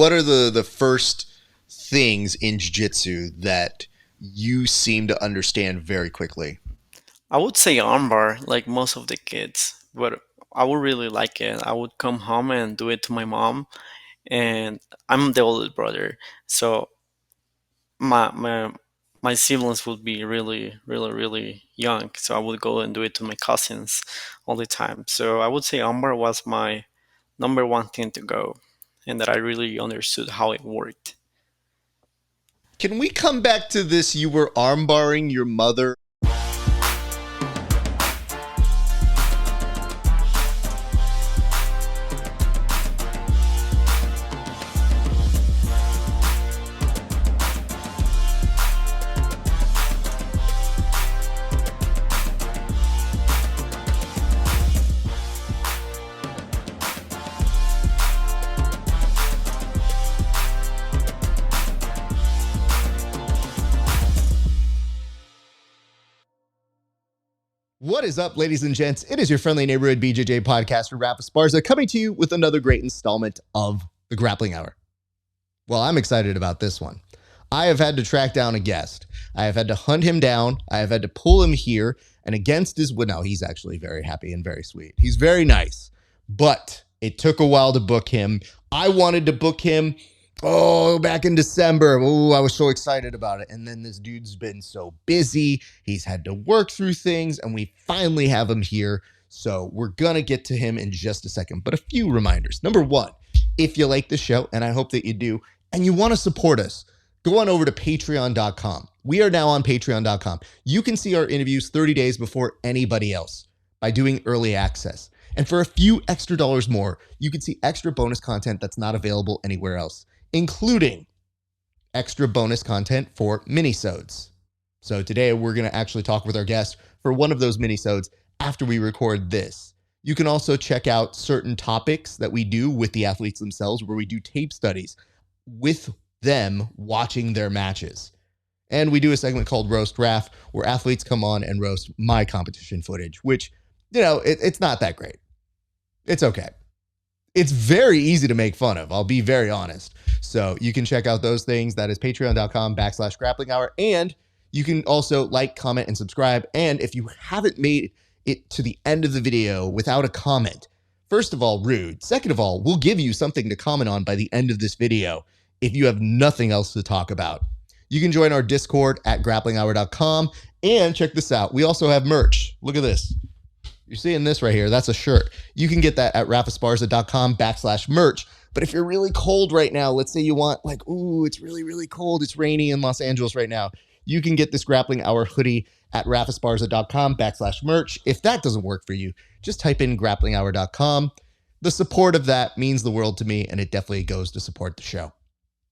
What are the first things in jiu-jitsu that you seem to understand very quickly? I would say armbar, like most of the kids, but I would really like it. I would come home and do it to my mom, and I'm the oldest brother, so my my my siblings would be really young. So I would go and do it to my cousins all the time. So I would say armbar was my number one thing to go, and that I really understood how it worked. Can we come back to this? You were armbarring your mother. What is up, ladies and gents? It is your friendly neighborhood BJJ podcaster, Rafa Esparza, coming to you with another great installment of the Grappling Hour. Well, I'm excited about this one. I have had to track down a guest. I have had to hunt him down. I have had to pull him here, and against his will. No, he's actually very happy and very sweet. He's very nice, but it took a while to book him. I wanted to book him back in December. Oh, I was so excited about it. And then this dude's been so busy. He's had to work through things, and we finally have him here. So we're going to get to him in just a second. But a few reminders. Number one, if you like the show, and I hope that you do, and you want to support us, go on over to patreon.com. We are now on patreon.com. You can see our interviews 30 days before anybody else by doing early access. And for a few extra dollars more, you can see extra bonus content that's not available anywhere else, including extra bonus content for minisodes. So today we're going to actually talk with our guest for one of those minisodes after we record this. You can also check out certain topics that we do with the athletes themselves, where we do tape studies with them watching their matches. And we do a segment called Roast Raf, where athletes come on and roast my competition footage, which, it's not that great. It's okay. It's very easy to make fun of. I'll be very honest. So you can check out those things. That is patreon.com/grappling hour. And you can also like, comment, and subscribe. And if you haven't made it to the end of the video without a comment, first of all, rude. Second of all, we'll give you something to comment on by the end of this video if you have nothing else to talk about. You can join our Discord at grapplinghour.com. And check this out. We also have merch. Look at this. You're seeing this right here. That's a shirt. You can get that at rafesparza.com/merch. But if you're really cold right now, let's say you want it's really cold. It's rainy in Los Angeles right now. You can get this Grappling Hour hoodie at rafesparza.com/merch. If that doesn't work for you, just type in grapplinghour.com. The support of that means the world to me, and it definitely goes to support the show.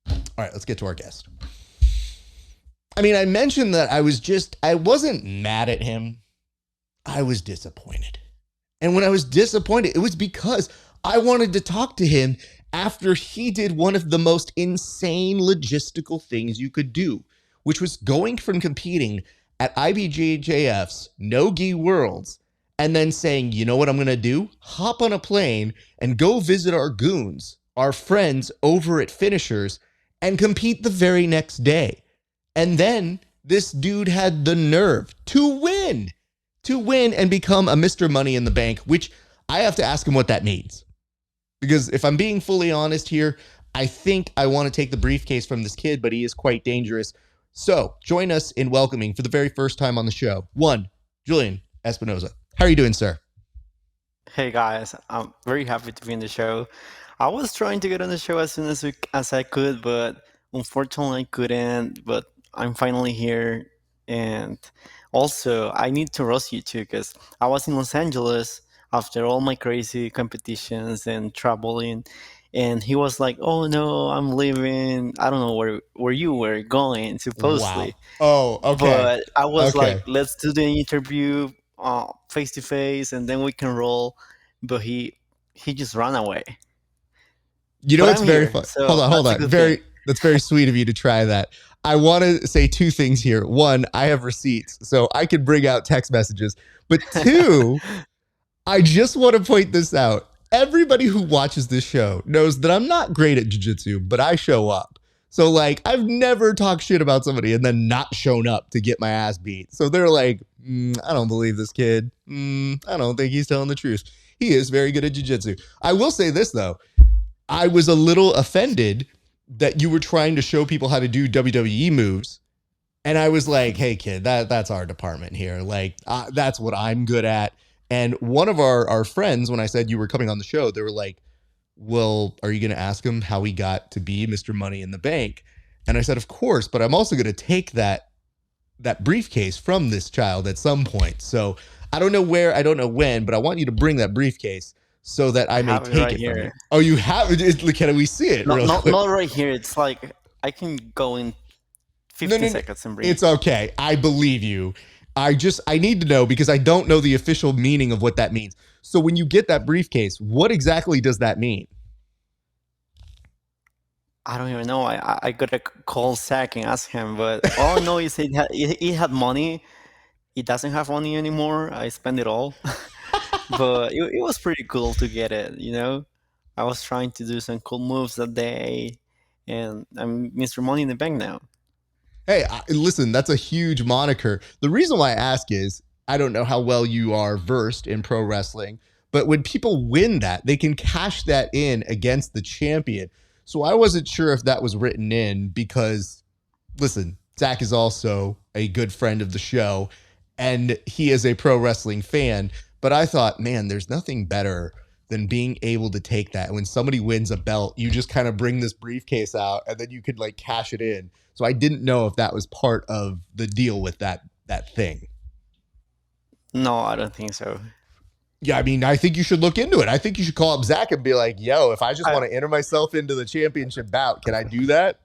All right, let's get to our guest. I mentioned that I wasn't mad at him. I was disappointed. And when I was disappointed, it was because I wanted to talk to him after he did one of the most insane logistical things you could do, which was going from competing at IBJJF's No-Gi Worlds and then saying, you know what I'm going to do? Hop on a plane and go visit our goons, our friends over at Finishers, and compete the very next day. And then this dude had the nerve to win and become a Mr. Money in the Bank, which I have to ask him what that means. Because if I'm being fully honest here, I think I want to take the briefcase from this kid, but he is quite dangerous. So join us in welcoming, for the very first time on the show, one, Julián Espinosa. How are you doing, sir? Hey guys, I'm very happy to be in the show. I was trying to get on the show as soon as I could, but unfortunately I couldn't. But I'm finally here, and also I need to roast you too, because I was in Los Angeles after all my crazy competitions and traveling, and he was like, "Oh no, I'm leaving. I don't know where you were going, Wow. supposedly." Oh, okay. But I was like, Okay. "Let's do the interview face to face, and then we can roll." But he just ran away. You know, But it's I'm very here, fun. Hold so on, hold that's a on. good thing. That's very sweet of you to try that. I want to say two things here. One, I have receipts, so I can bring out text messages. But two, I just want to point this out. everybody who watches this show knows that I'm not great at jiu-jitsu, but I show up. So like I've never talked shit about somebody and then not shown up to get my ass beat. So they're like, I don't believe this kid. I don't think he's telling the truth. He is very good at jiu-jitsu. I will say this though. I was a little offended that you were trying to show people how to do WWE moves. And I was like, hey, kid, that's our department here. Like, that's what I'm good at. And one of our friends, when I said you were coming on the show, they were like, well, are you going to ask him how he got to be Mr. Money in the Bank? And I said, of course, but I'm also going to take that briefcase from this child at some point. So I don't know where, I don't know when, but I want you to bring that briefcase so that I I may have it take right it from you. here. Oh, you have it? Can we see it Not real not quick? not right here. It's like I can go in No, 15 no, no. seconds and bring it. It's okay. I believe you. I need to know because I don't know the official meaning of what that means. So when you get that briefcase, what exactly does that mean? I don't even know. I gotta call Zach and ask him, but all I know is he had money. He doesn't have money anymore. I spent it all. But it was pretty cool to get it, you know? I was trying to do some cool moves that day, and I'm Mr. Money in the Bank now. Hey, listen, that's a huge moniker. The reason why I ask is I don't know how well you are versed in pro wrestling, but when people win that, they can cash that in against the champion. So I wasn't sure if that was written in because, listen, Zach is also a good friend of the show and he is a pro wrestling fan. But I thought, man, there's nothing better than being able to take that. When somebody wins a belt, you just kind of bring this briefcase out and then you could like cash it in. So I didn't know if that was part of the deal with that thing. No, I don't think so. Yeah, I mean, I think you should look into it. I think you should call up Zach and be like, yo, if I just I, want to enter myself into the championship bout, can I do that?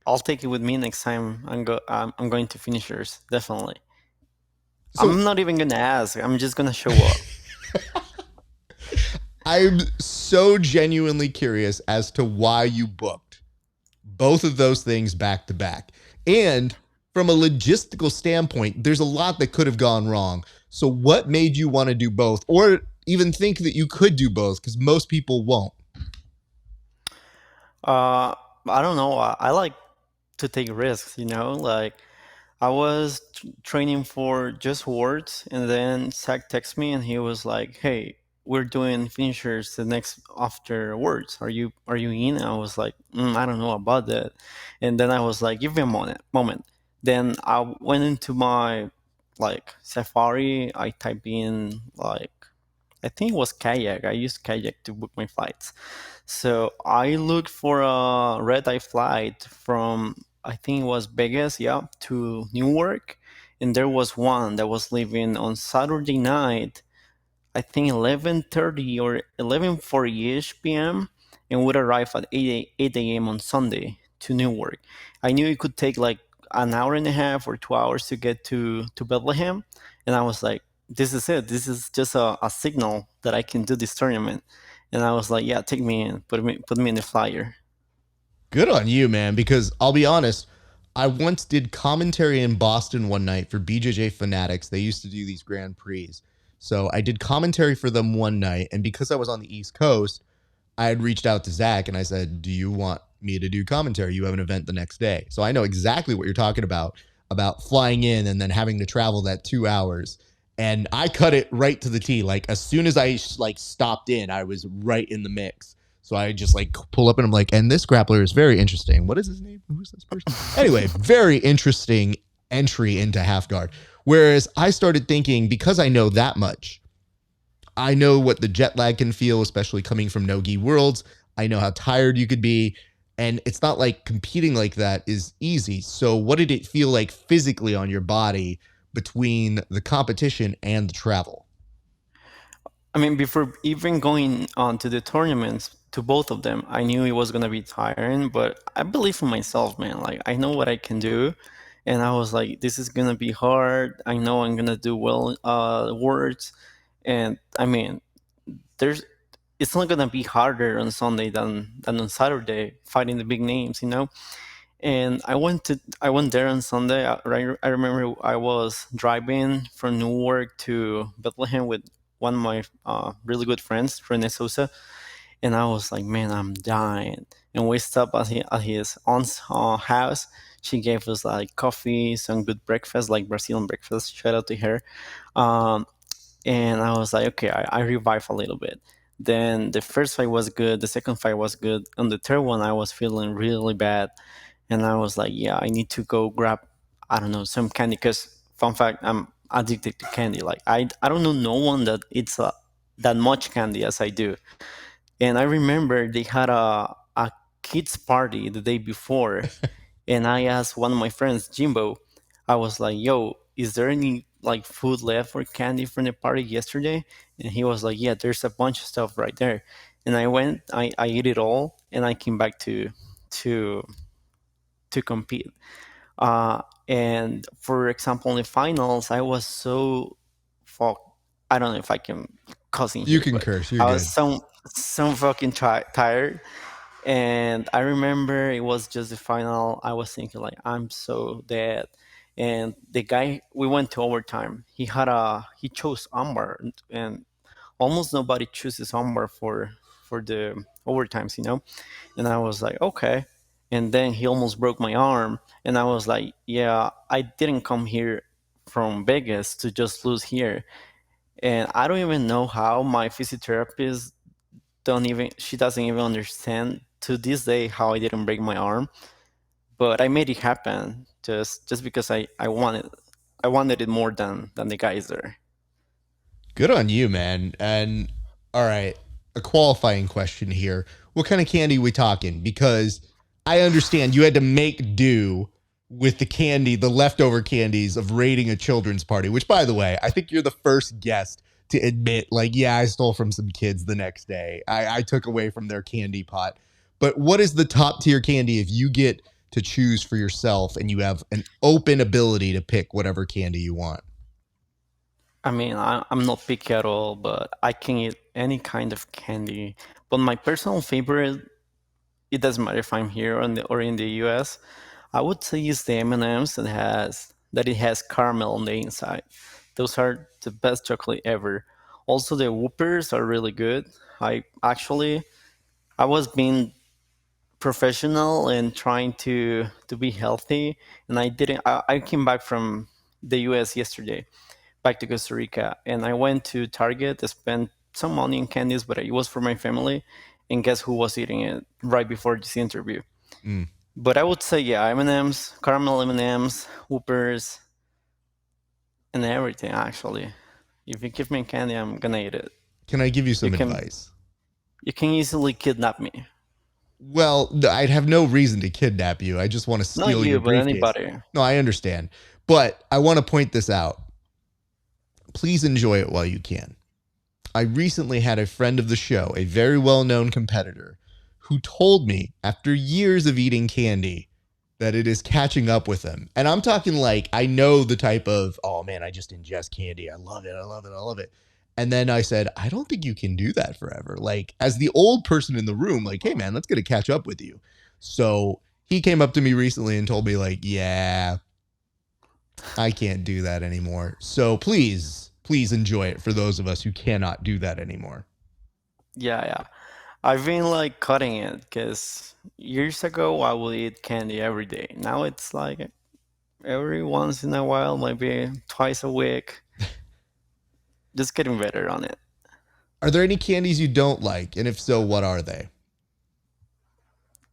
I'll take it with me next time. I'm going to finishers definitely. So I'm not even gonna ask. I'm just gonna show up. I'm so genuinely curious as to why you booked both of those things back to back. And from a logistical standpoint, there's a lot that could have gone wrong. So, what made you want to do both, or even think that you could do both? Because most people won't. Uh, I don't know. I like to take risks. Like I was training for just words, and then Zach texted me, and he was like, "Hey, we're doing finishers the next after words. Are you in?" And I was like, "I don't know about that." And then I was like, "Give me a moment." Then I went into my like Safari. I typed in like I think it was kayak. I used kayak to book my flights. So I looked for a red eye flight from I think it was Vegas, yeah, to Newark, and there was one that was leaving on Saturday night, I think 11:30 or 11:40ish p.m. and would arrive at 8 a.m. on Sunday to Newark. I knew it could take like an hour and a half or 2 hours to get to Bethlehem, and I was like, "This is it. This is just a signal that I can do this tournament." And I was like, "Yeah, take me in, put me in the flyer." Good on you, man. Because I'll be honest, I once did commentary in Boston one night for BJJ Fanatics. They used to do these Grand Prix. So I did commentary for them one night. And because I was on the East Coast, I had reached out to Zach and I said, do you want me to do commentary? You have an event the next day. So I know exactly what you're talking about flying in and then having to travel that 2 hours. And I cut it right to the T. Like as soon as I like stopped in, I was right in the mix. So I just like pull up and I'm like, and this grappler is very interesting. What is his name? Who's this person? Anyway, very interesting entry into half guard. Whereas I started thinking, because I know that much, I know what the jet lag can feel, especially coming from no-gi worlds. I know how tired you could be. And it's not like competing like that is easy. So what did it feel like physically on your body between the competition and the travel? I mean, before even going on to the tournaments, to both of them, I knew it was gonna be tiring, but I believe in myself, man. Like I know what I can do, and I was like, this is gonna be hard. I know I'm gonna do well words, and I mean, there's it's not gonna be harder on Sunday than on Saturday fighting the big names, you know. And I went there on Sunday. I remember I was driving from Newark to Bethlehem with one of my really good friends, Rene Sosa, and I was like, man, I'm dying. And we stopped at his aunt's house. She gave us like coffee, some good breakfast, like Brazilian breakfast. Shout out to her. Um, and I was like, okay, I revived a little bit. Then the first fight was good, the second fight was good. On the third one, I was feeling really bad, and I was like, yeah, I need to go grab, I don't know, some candy. Because fun fact, I'm addicted to candy. Like I don't know no one that eats that much candy as I do. And I remember they had a kids party the day before, and I asked one of my friends, Jimbo, I was like, yo, is there any like food left or candy from the party yesterday? And he was like, yeah, there's a bunch of stuff right there. And I went, I ate it all, and I came back to to compete. Uh, and for example, in the finals, I was so fuck. I don't know if I can cuss in You here, can but curse. You're I was good. so fucking tired. And I remember it was just the final. I was thinking like, I'm so dead. And the guy, we went to overtime. He chose Ambar, and almost nobody chooses Ambar for the overtimes, you know. And I was like, okay. And then he almost broke my arm, and I was like, yeah, I didn't come here from Vegas to just lose here. And I don't even know how my physiotherapist don't even she doesn't even understand to this day how I didn't break my arm, but I made it happen just because I wanted it more than the guys there. Good on you, man. And all right, a qualifying question here. What kind of candy we talking? Because I understand you had to make do with the candy, the leftover candies of raiding a children's party, which by the way, I think you're the first guest to admit, like, yeah, I stole from some kids the next day. I took away from their candy pot. But what is the top tier candy if you get to choose for yourself and you have an open ability to pick whatever candy you want? I mean, I'm not picky at all, but I can eat any kind of candy. But my personal favorite, it doesn't matter if I'm here or in the US. I would say is the M&Ms that it has caramel on the inside. Those are the best chocolate ever. Also, the Whoopers are really good. I was being professional and trying to be healthy, and I came back from the US yesterday, back to Costa Rica, and I went to Target to spend some money in candies, but it was for my family. And guess who was eating it right before this interview? Mm. But I would say, yeah, M&Ms, caramel M&Ms, Whoopers, and everything. Actually, if you give me candy, I'm gonna eat it. Can I give you You some can advice? you can easily kidnap me. Well, I'd have no reason to kidnap you. I just want to Not steal your you, but briefcase. anybody. No, I understand. But I want to point this out. Please enjoy it while you can. I recently had a friend of the show, a very well known competitor, who told me after years of eating candy that it is catching up with him. And I'm talking like, I know the type of, oh man, I just ingest candy. I love it. I love it. I love it. And then I said, I don't think you can do that forever. Like, as the old person in the room, like, hey man, that's going to catch up with you. So he came up to me recently and told me, like, yeah, I can't do that anymore. So please enjoy it for those of us who cannot do that anymore. Yeah, yeah. I've been like cutting it because years ago I would eat candy every day. Now it's like every once in a while, maybe twice a week. Just getting better on it. Are there any candies you don't like? And if so, what are they?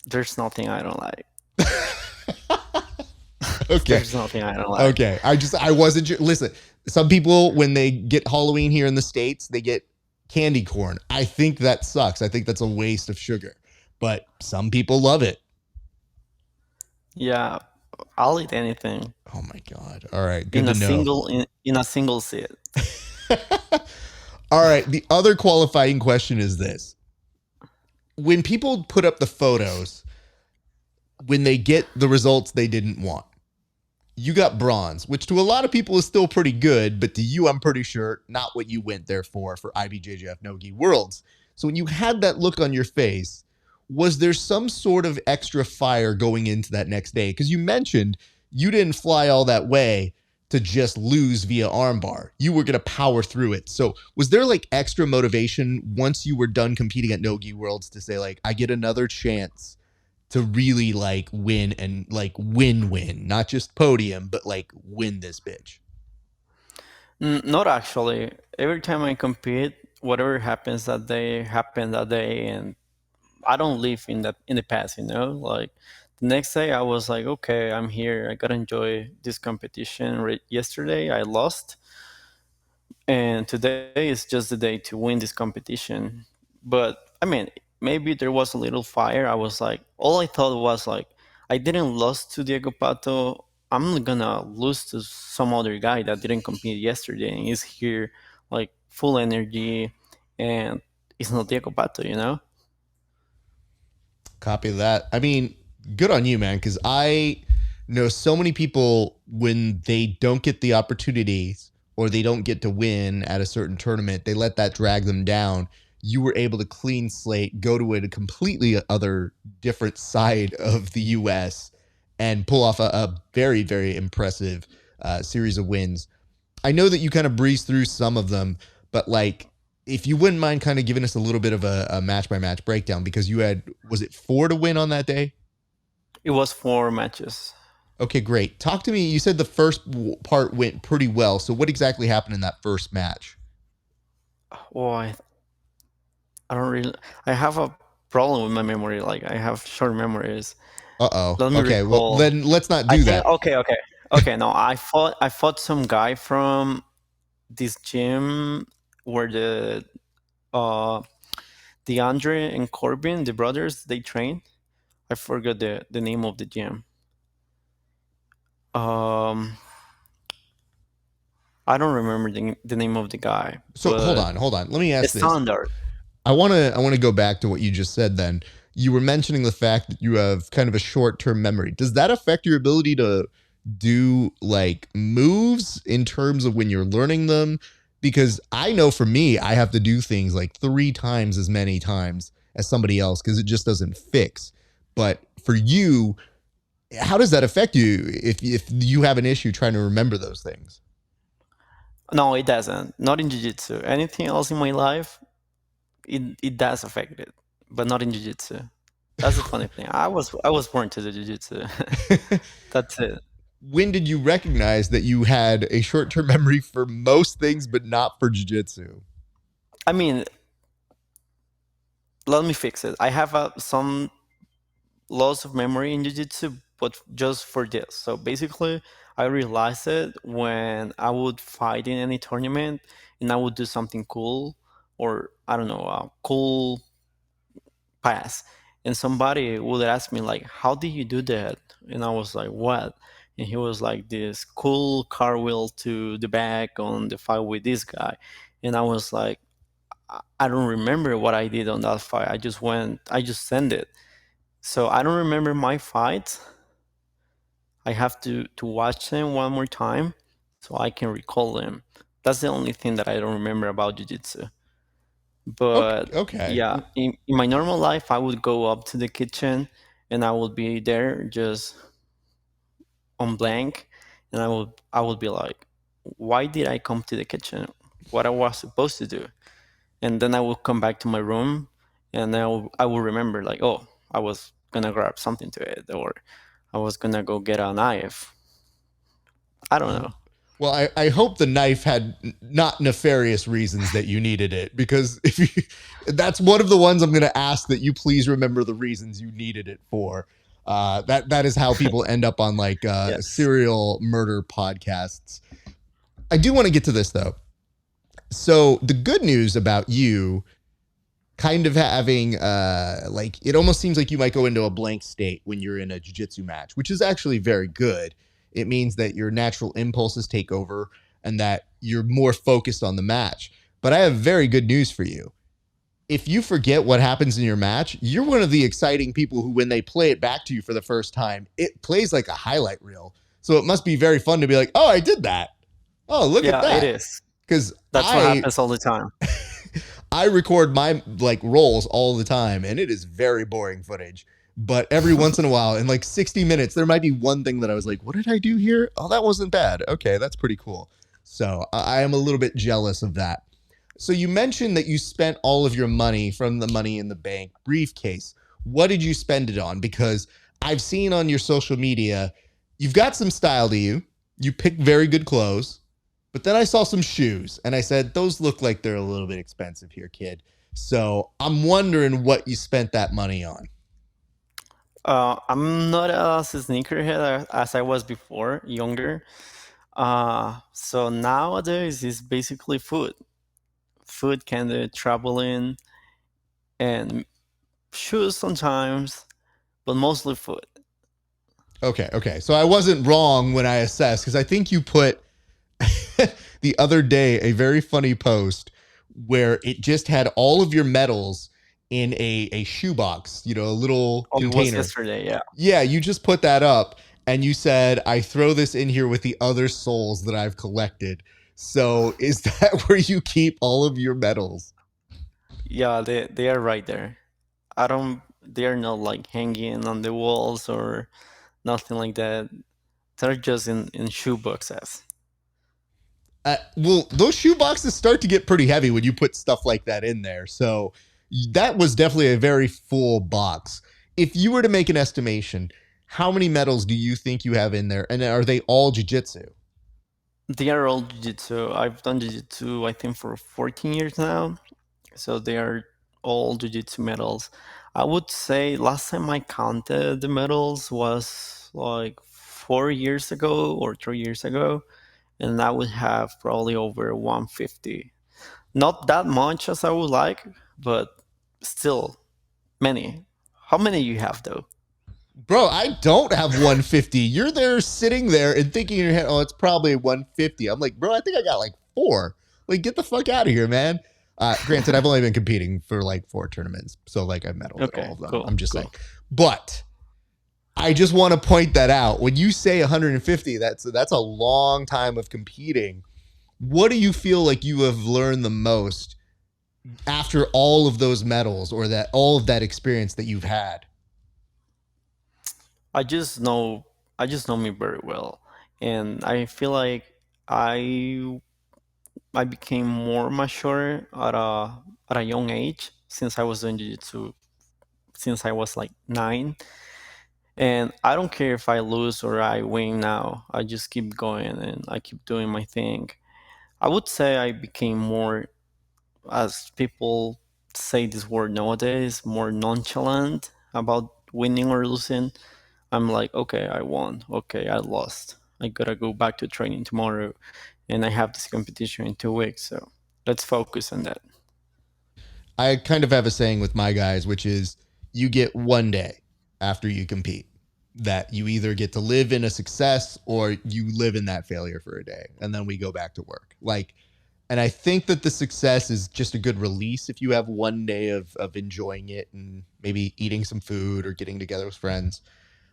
There's nothing I don't like. Okay. There's nothing I don't like. Okay. I wasn't sure. Listen, some people, when they get Halloween here in the States, they get candy corn. I think that sucks. I think that's a waste of sugar. But some people love it. Yeah, I'll eat anything Oh my God. All right. Good to know. in a single sit. All right. The other qualifying question is this. When people put up the photos, when they get the results they didn't want, you got bronze, which to a lot of people is still pretty good, but to you, I'm pretty sure not what you went there for IBJJF No-Gi Worlds. So when you had that look on your face, was there some sort of extra fire going into that next day? Because you mentioned you didn't fly all that way to just lose via armbar. You were going to power through it. So was there like extra motivation once you were done competing at No-Gi Worlds to say like, I get another chance to really like win and like win, not just podium, but like win this bitch? Not actually. Every time I compete, whatever happens that day, and I don't live in the past. Like the next day, I was like, okay, I'm here. I gotta enjoy this competition. Yesterday, I lost, and today is just the day to win this competition. But I mean, maybe there was a little fire. I was like, all I thought was like, I didn't lose to Diego Pato. I'm gonna lose to some other guy that didn't compete yesterday and is here like full energy, and it's not Diego Pato. Copy that. I mean, good on you, man, because I know so many people when they don't get the opportunities or they don't get to win at a certain tournament, they let that drag them down. You were able to clean slate, go to a completely other different side of the US and pull off a very, very impressive series of wins. I know that you kind of breezed through some of them, but like, if you wouldn't mind kind of giving us a little bit of a match by match breakdown, because you had, was it 4 to win on that day? It was 4 matches. Okay, great. Talk to me. You said the first part went pretty well. So what exactly happened in that first match? Well, I don't really. I have a problem with my memory. Like I have short memories. Uh-oh. Let me Okay, well recall. then let's not I do think that. okay. No, I fought some guy from this gym where uh DeAndre and Corbin, the brothers, they train. I forgot the name of the gym. Um, I don't remember the name of the guy, So hold but on, hold on. Let me the ask this. standard. I want to go back to what you just said then. You were mentioning the fact that you have kind of a short-term memory. Does that affect your ability to do like moves in terms of when you're learning them? Because I know for me, I have to do things like 3 times as many times as somebody else because it just doesn't fix. But for you, how does that affect you if you have an issue trying to remember those things? No, it doesn't. Not in jiu-jitsu. Anything else in my life, it does affect it, but not in jiu-jitsu. That's the funny thing. I was born to do jiu-jitsu. That's it. When did you recognize that you had a short-term memory for most things but not for jiu-jitsu? I mean, let me fix it. I have some loss of memory in jiu-jitsu, but just for this. So basically, I realized it when I would fight in any tournament and I would do something cool, or I don't know, a cool pass, and somebody would ask me like, how did you do that? And I was like, what? And he was like, this cool cartwheel to the back on the fight with this guy. And I was like, I don't remember what I did on that fight. I just sent it. So I don't remember my fights. I have to watch them one more time so I can recall them. That's the only thing that I don't remember about jiu-jitsu. Okay, But okay. yeah, in my normal life, I would go up to the kitchen and I would be there just on blank, and I would be like, why did I come to the kitchen? What I was supposed to do? And then I would come back to my room, and I will remember like, oh, I was gonna grab something to eat, or I was gonna go get a knife. I don't know. Well, I hope the knife had not nefarious reasons that you needed it, because if you, that's one of the ones I'm going to ask that you please remember the reasons you needed it for. That is how people end up on like Yes. serial murder podcasts. I do want to get to this though. So the good news about you kind of having like, it almost seems like you might go into a blank state when you're in a jiu-jitsu match, which is actually very good. It means that your natural impulses take over and that you're more focused on the match. But I have very good news for you. If you forget what happens in your match, you're one of the exciting people who, when they play it back to you for the first time, it plays like a highlight reel. So it must be very fun to be like, oh, I did that. Oh, look at Yeah, it that. is. Because That's what happens all the time. I record my like rolls all the time, and it is very boring footage. But every once in a while, in like 60 minutes, there might be one thing that I was like, what did I do here? Oh, that wasn't bad. Okay, that's pretty cool. So I am a little bit jealous of that. So you mentioned that you spent all of your money from the Money in the Bank briefcase. What did you spend it on? Because I've seen on your social media, you've got some style to you. You pick very good clothes. But then I saw some shoes and I said, those look like they're a little bit expensive here, kid. So I'm wondering what you spent that money on. I'm not as a sneakerhead as I was before, younger. So nowadays it's basically food, kind of traveling, and shoes sometimes, but mostly food. Okay. So I wasn't wrong when I assessed because I think you put the other day a very funny post where it just had all of your medals in a shoebox, a little Oh, it was container. yesterday, yeah. Yeah, you just put that up and you said, I throw this in here with the other souls that I've collected. So is that where you keep all of your medals? Yeah, they are right there. I don't. They are not like hanging on the walls or nothing like that. They're just in shoe boxes. Well, those shoe boxes start to get pretty heavy when you put stuff like that in there. So that was definitely a very full box. If you were to make an estimation, how many medals do you think you have in there? And are they all jiu-jitsu? They are all jiu-jitsu. I've done jiu-jitsu I think for 14 years now. So they are all jiu-jitsu medals. I would say last time I counted the medals was like 4 years ago or 3 years ago, and I would have probably over 150. Not that much as I would like, but still many. How many you have though? Bro, I don't have 150. You're there sitting there and thinking in your head, oh, it's probably 150. I'm like, bro, I think I got like four. Like, get the fuck out of here, man. Granted, I've only been competing for like 4 tournaments. So, like, I've medaled at all Okay, of them. cool. I'm just cool. saying. But I just want to point that out. When you say 150, that's a long time of competing. What do you feel like you have learned the most after all of those medals or that all of that experience that you've had? I just know I just know me very well, and I feel like I I became more mature at a young age since I was doing jiu-jitsu since I was like 9. And I don't care if I lose or I win now. I just keep going and I keep doing my thing. I would say I became more, as people say this word nowadays, more nonchalant about winning or losing. I'm like, okay, I won. Okay, I lost. I gotta go back to training tomorrow, and I have this competition in 2 weeks. So let's focus on that. I kind of have a saying with my guys, which is you get one day after you compete that you either get to live in a success or you live in that failure for a day. And then we go back to work. Like, and I think that the success is just a good release if you have one day of enjoying it and maybe eating some food or getting together with friends.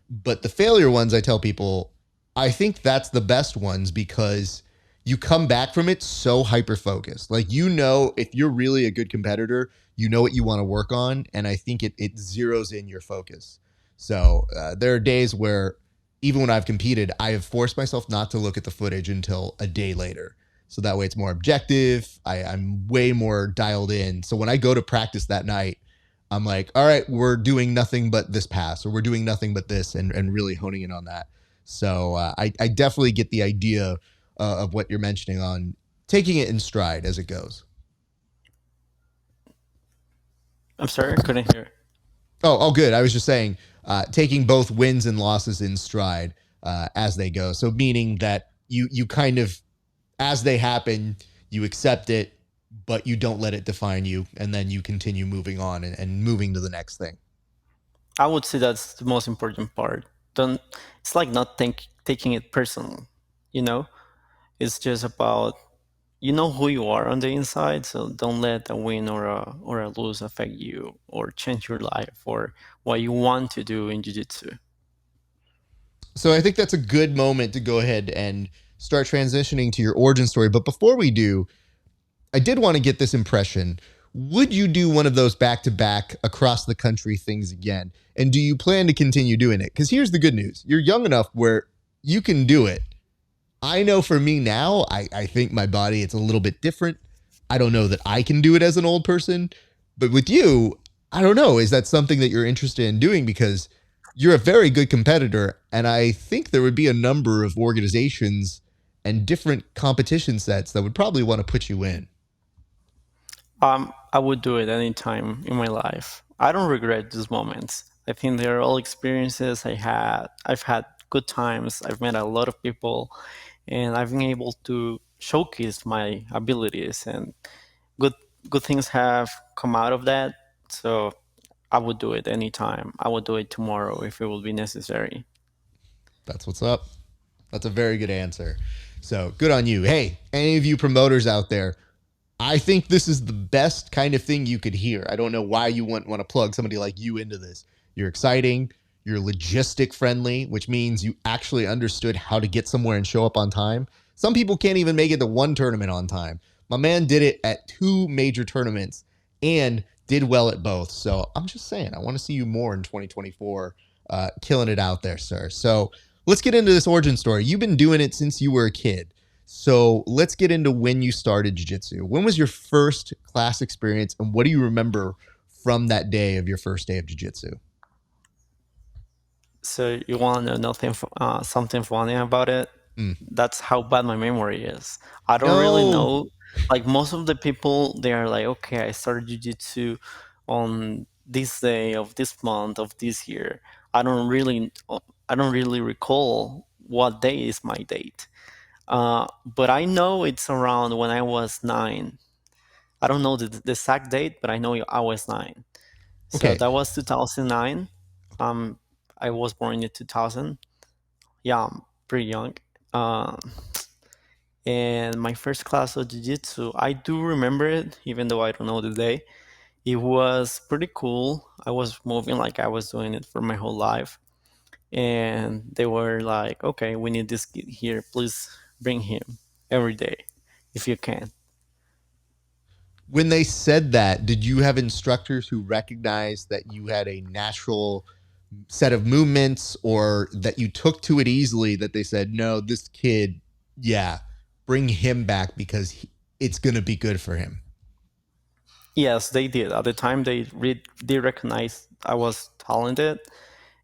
But the failure ones, I tell people, I think that's the best ones because you come back from it so hyper focused. Like, if you're really a good competitor, you know what you want to work on. And I think it zeroes in your focus. So there are days where even when I've competed, I have forced myself not to look at the footage until a day later. So that way it's more objective. I'm way more dialed in. So when I go to practice that night, I'm like, all right, we're doing nothing but this pass, or we're doing nothing but this, and really honing in on that. So I definitely get the idea of what you're mentioning on taking it in stride as it goes. I'm sorry, I couldn't hear. Oh, good. I was just saying, taking both wins and losses in stride as they go. So meaning that you kind of, as they happen, you accept it, but you don't let it define you, and then you continue moving on and moving to the next thing. I would say that's the most important part. Don't. It's like not taking it personal. You know, it's just about who you are on the inside. So don't let a win or a lose affect you or change your life or what you want to do in jiu-jitsu. So I think that's a good moment to go ahead and start transitioning to your origin story. But before we do, I did want to get this impression. Would you do one of those back to back across the country things again? And do you plan to continue doing it? Because here's the good news, you're young enough where you can do it. I know for me now, I think my body, it's a little bit different. I don't know that I can do it as an old person, but with you, I don't know. Is that something that you're interested in doing? Because you're a very good competitor. And I think there would be a number of organizations and different competition sets that would probably want to put you in. I would do it anytime in my life. I don't regret these moments. I think they're all experiences I had. I've had good times. I've met a lot of people, and I've been able to showcase my abilities, and good good things have come out of that. So I would do it anytime. I would do it tomorrow if it would be necessary. That's what's up. That's a very good answer. So good on you. Hey, any of you promoters out there, I think this is the best kind of thing you could hear. I don't know why you wouldn't want to plug somebody like you into this. You're exciting, you're logistic friendly, which means you actually understood how to get somewhere and show up on time. Some people can't even make it to one tournament on time. My man did it at two major tournaments and did well at both. So I'm just saying, I want to see you more in 2024, killing it out there, sir. So let's get into this origin story. You've been doing it since you were a kid. So let's get into when you started jiu-jitsu. When was your first class experience, and what do you remember from that day of your first day of jiu-jitsu? So you want to know nothing, something funny about it? Mm. That's how bad my memory is. I don't really No. know. Like most of the people, they are like, okay, I started jujitsu on this day of this month of this year. I don't really recall what day is my date. But I know it's around when I was 9. I don't know the exact date, but I know I was 9. So Okay. that was 2009. Um, I was born in 2000. Yeah, I'm pretty young. Uh, and my first class of jiu-jitsu, I do remember it, even though I don't know the day. It was pretty cool. I was moving like I was doing it for my whole life. And they were like, okay, we need this kid here. Please bring him every day if you can. When they said that, did you have instructors who recognized that you had a natural set of movements or that you took to it easily that they said, no, this kid, yeah, bring him back because it's going to be good for him? Yes, they did. At the time, they recognized I was talented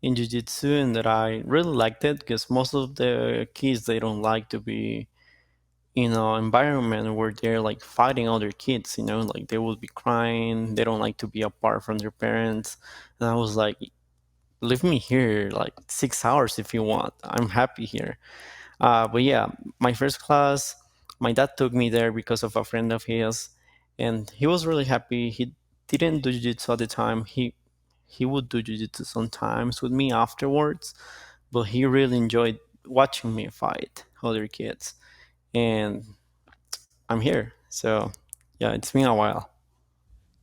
in jiu-jitsu and that I really liked it because most of the kids, they don't like to be in an environment where they're like fighting other kids, like they will be crying, they don't like to be apart from their parents. And I was like, leave me here like 6 hours if you want, I'm happy here. But yeah, my first class, my dad took me there because of a friend of his, and he was really happy. He didn't do jiu-jitsu at the time. He would do jiu-jitsu sometimes with me afterwards, but he really enjoyed watching me fight other kids. And I'm here. So yeah, it's been a while.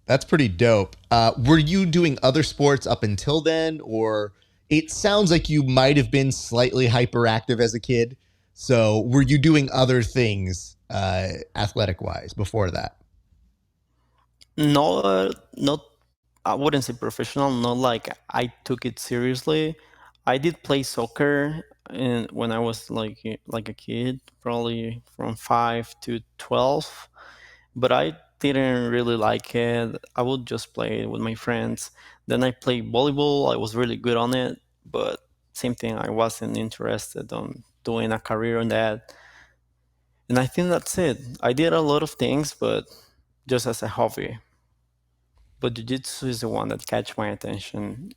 That's pretty dope. Were you doing other sports up until then, or it sounds like you might have been slightly hyperactive as a kid? So were you doing other things athletic wise before that? No, not, I wouldn't say professional. Not like I took it seriously. I did play soccer, and when I was like a kid, probably from 5 to 12. But I didn't really like it. I would just play it with my friends. Then I played volleyball. I was really good on it, but same thing. I wasn't interested on doing a career on that. And I think that's it. I did a lot of things, but just as a hobby. But jiu-jitsu is the one that catch my attention.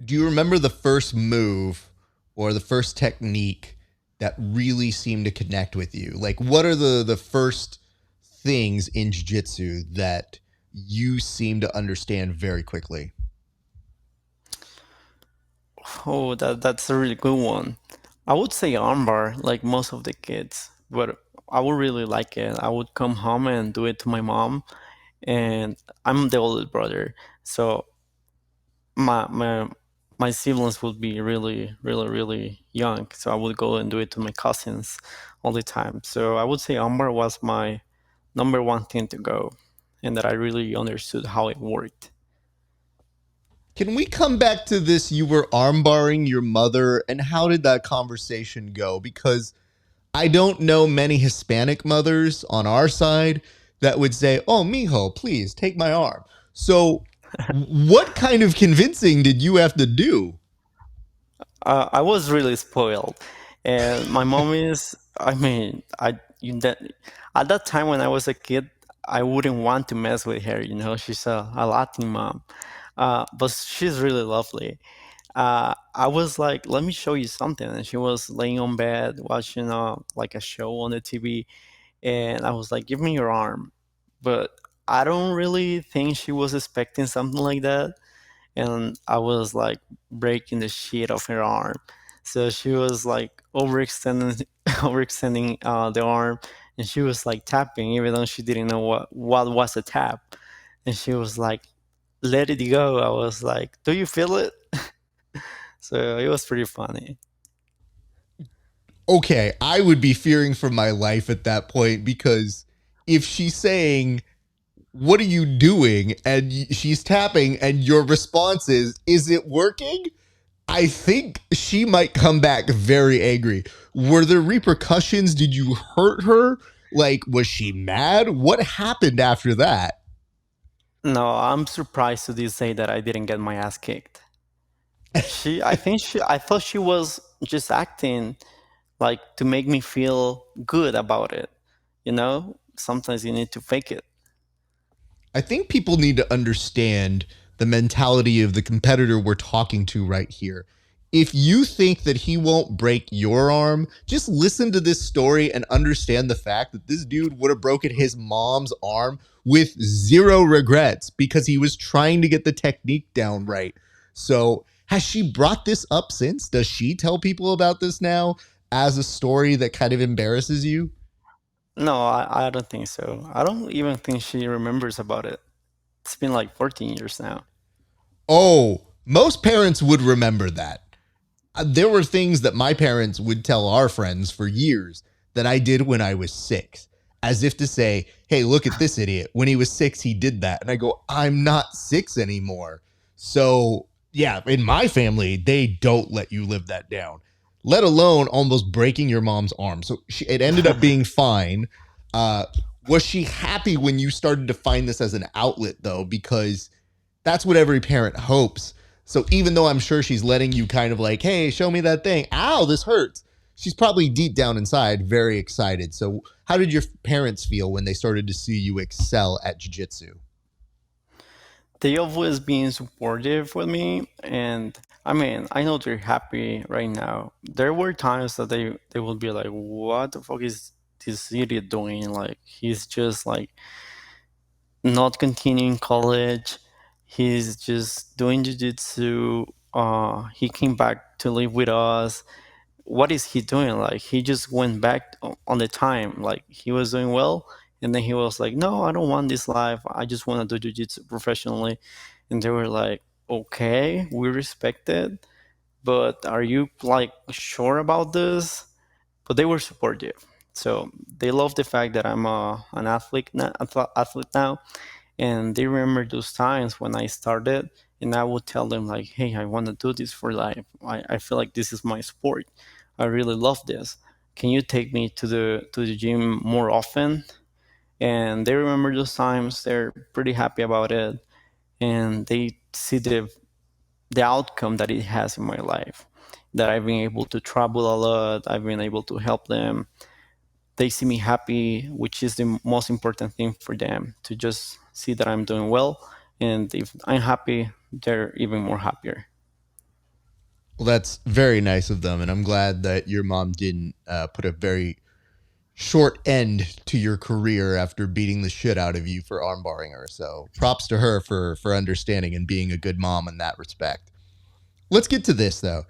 Do you remember the first move or the first technique that really seemed to connect with you? Like, what are the first things in jiu-jitsu that you seem to understand very quickly? Oh, that's a really good one. I would say armbar, like most of the kids, but I would really like it. I would come home and do it to my mom, and I'm the oldest brother, so my my my siblings would be really, really, really young. So I would go and do it to my cousins all the time. So I would say armbar was my number one thing to go. and that I really understood how it worked. Can we come back to this? You were armbarring your mother, and how did that conversation go? Because I don't know many Hispanic mothers on our side that would say, "Oh, mijo, please take my arm." So, what kind of convincing did you have to do? I was really spoiled, and my mom is. I mean, that at that time when I was a kid, I wouldn't want to mess with her. She's a Latin mom, but she's really lovely. I was like, "Let me show you something," and she was laying on bed watching like a show on the TV, and I was like, "Give me your arm," but I don't really think she was expecting something like that, and I was like breaking the shit off her arm. So she was like overextending, overextending the arm, and she was like tapping, even though she didn't know what was a tap. And she was like, "Let it go." I was like, "Do you feel it?" So it was pretty funny. Okay, I would be fearing for my life at that point because if she's saying, "What are you doing?" and she's tapping, and your response is it working?" I think she might come back very angry. Were there repercussions? Did you hurt her? Like, was she mad? What happened after that? No, I'm surprised to this day that I didn't get my ass kicked. I thought she was just acting like to make me feel good about it. Sometimes you need to fake it. I think people need to understand the mentality of the competitor we're talking to right here. If you think that he won't break your arm, just listen to this story and understand the fact that this dude would have broken his mom's arm with zero regrets because he was trying to get the technique down right. So, has she brought this up since? Does she tell people about this now as a story that kind of embarrasses you? No, I don't think so. I don't even think she remembers about it. It's been like 14 years now. Oh, most parents would remember that. There were things that my parents would tell our friends for years that I did when I was 6, as if to say, "Hey, look at this idiot. When he was 6, he did that." And I go, "I'm not 6 anymore." So, yeah, in my family, they don't let you live that down, let alone almost breaking your mom's arm. So it ended up being fine. Uh, was she happy when you started to find this as an outlet, though? Because that's what every parent hopes. So even though I'm sure she's letting you kind of like, "Hey, show me that thing. Ow, this hurts." She's probably deep down inside very excited. So how did your parents feel when they started to see you excel at jiu-jitsu? They always been supportive with me, and I mean, I know they're happy right now. There were times that they will be like, "What the fuck is this idiot doing? Like, he's just like not continuing college. He's just doing jiu-jitsu. He came back to live with us. What is he doing? Like, he just went back on the time. Like, he was doing well, and then he was like, no, I don't want this life. I just want to do jiu-jitsu professionally." And they were like, "Okay, we respect it, but are you like sure about this?" But they were supportive. So they love the fact that I'm an athlete now, and they remember those times when I started, and I would tell them like, "Hey, I want to do this for life. I feel like this is my sport. I really love this. Can you take me to the gym more often?" And they remember those times. They're pretty happy about it, and they see the outcome that it has in my life. That I've been able to travel a lot. I've been able to help them. They see me happy, which is the most important thing for them, to just see that I'm doing well. And if I'm happy, they're even more happier. Well, that's very nice of them, and I'm glad that your mom didn't put a very short end to your career after beating the shit out of you for armbarring her. So props to her for understanding and being a good mom in that respect. Let's get to this though.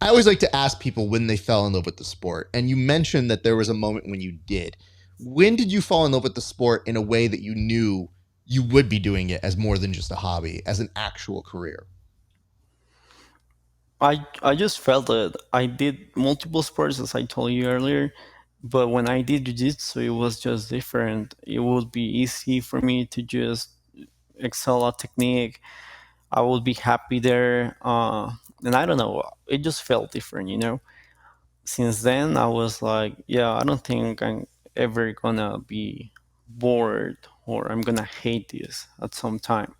I always like to ask people when they fell in love with the sport. And you mentioned that there was a moment when you did. When did you fall in love with the sport in a way that you knew you would be doing it as more than just a hobby, as an actual career? I just felt it. I did multiple sports, as I told you earlier, But when I did jiu-jitsu, it was just different. It would be easy for me to just excel at technique. I would be happy there. And I don't know, it just felt different, you know? Since then, I was like, yeah, I don't think I'm ever gonna be bored or I'm gonna hate this at some time.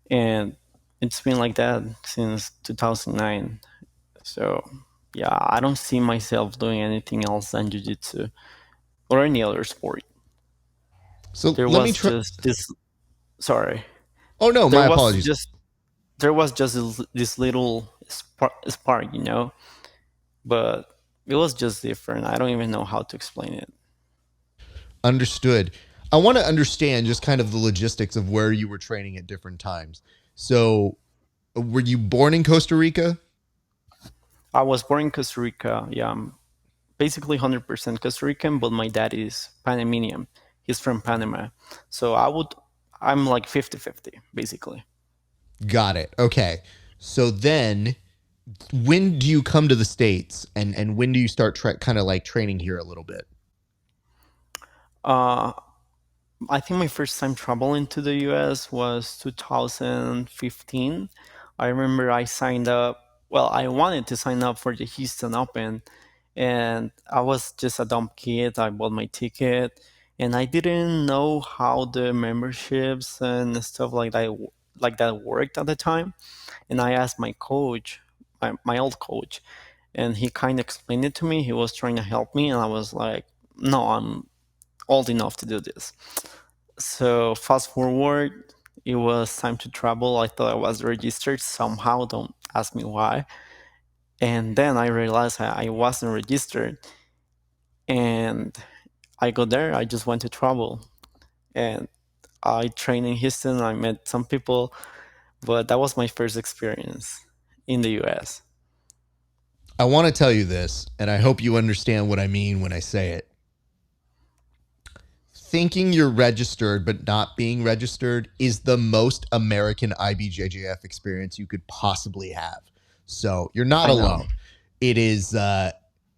And it's been like that since 2009. So, yeah, I don't see myself doing anything else than jiu-jitsu or any other sport. So There let me was try. just this, sorry, Oh no, there my was apologies. just there was just this little spark, you know, but it was just different. I don't even know how to explain it. Understood. I want to understand just kind of the logistics of where you were training at different times. So, were you born in Costa Rica? I was born in Costa Rica. Yeah, I'm basically 100% Costa Rican, but my dad is Panamanian. He's from Panama. So I'm like 50-50, basically. Got it. Okay. So then, when do you come to the States, and when do you start kind of like training here a little bit? Uh, I think my first time traveling to the US was 2015. I remember I signed up, well, I wanted to sign up for the Houston Open, and I was just a dumb kid. I bought my ticket, and I didn't know how the memberships and stuff like that worked at the time. And I asked my coach, my old coach, and he kind of explained it to me. He was trying to help me, and I was like, no, I'm old enough to do this. So fast forward, it was time to travel. I thought I was registered somehow. Don't ask me why. And then I realized I wasn't registered. And I go there. I just went to travel, and I trained in Houston. I met some people, but that was my first experience in the U.S. I want to tell you this, and I hope you understand what I mean when I say it. Thinking you're registered but not being registered is the most American IBJJF experience you could possibly have. So you're not I know. alone. It is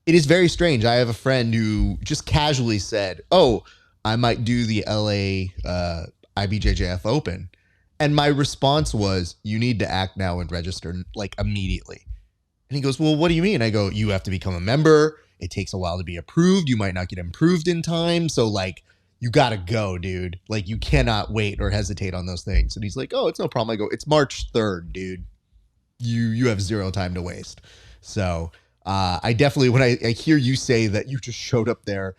it is very strange. I have a friend who just casually said, "Oh, I might do the LA IBJJF Open," and my response was, "You need to act now and register like immediately." And he goes, "Well, what do you mean?" I go, "You have to become a member. It takes a while to be approved. You might not get approved in time. So, like, you got to go, dude. Like, you cannot wait or hesitate on those things." And he's like, "Oh, it's no problem." I go, "It's March 3rd, dude. You have zero time to waste." So, I definitely, when I hear you say that you just showed up there,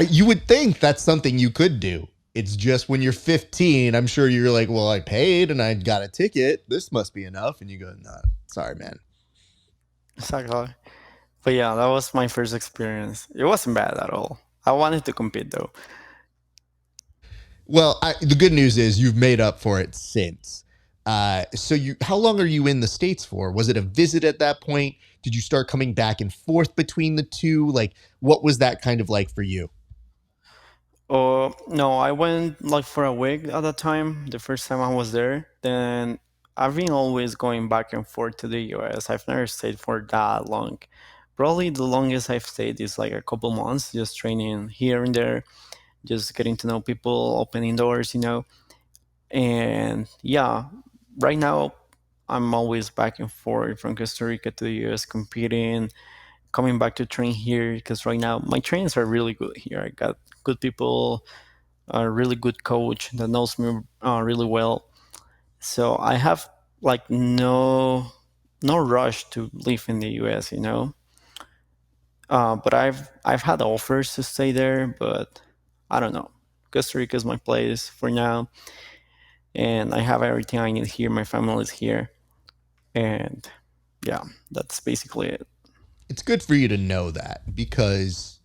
you would think that's something you could do. It's just when you're 15, I'm sure you're like, "Well, I paid and I got a ticket. This must be enough." And you go, "No, sorry, man." Exactly. But yeah, that was my first experience. It wasn't bad at all. I wanted to compete though. Well, the good news is you've made up for it since. So how long are you in the States for? Was it a visit at that point? Did you start coming back and forth between the two? Like, what was that kind of like for you? No, I went like for a week at a time. The first time I was there, then I've been always going back and forth to the US. I've never stayed for that long. Probably the longest I've stayed is like a couple months, just training here and there, just getting to know people, opening doors, you know. And yeah, right now I'm always back and forth from Costa Rica to the US competing, coming back to train here because right now my trainings are really good here. I got good people, a really good coach that knows me really well. So I have like no rush to live in the US, you know. But I've had offers to stay there, but I don't know. Costa Rica is my place for now, and I have everything I need here. My family is here, and yeah, that's basically it. It's good for you to know that because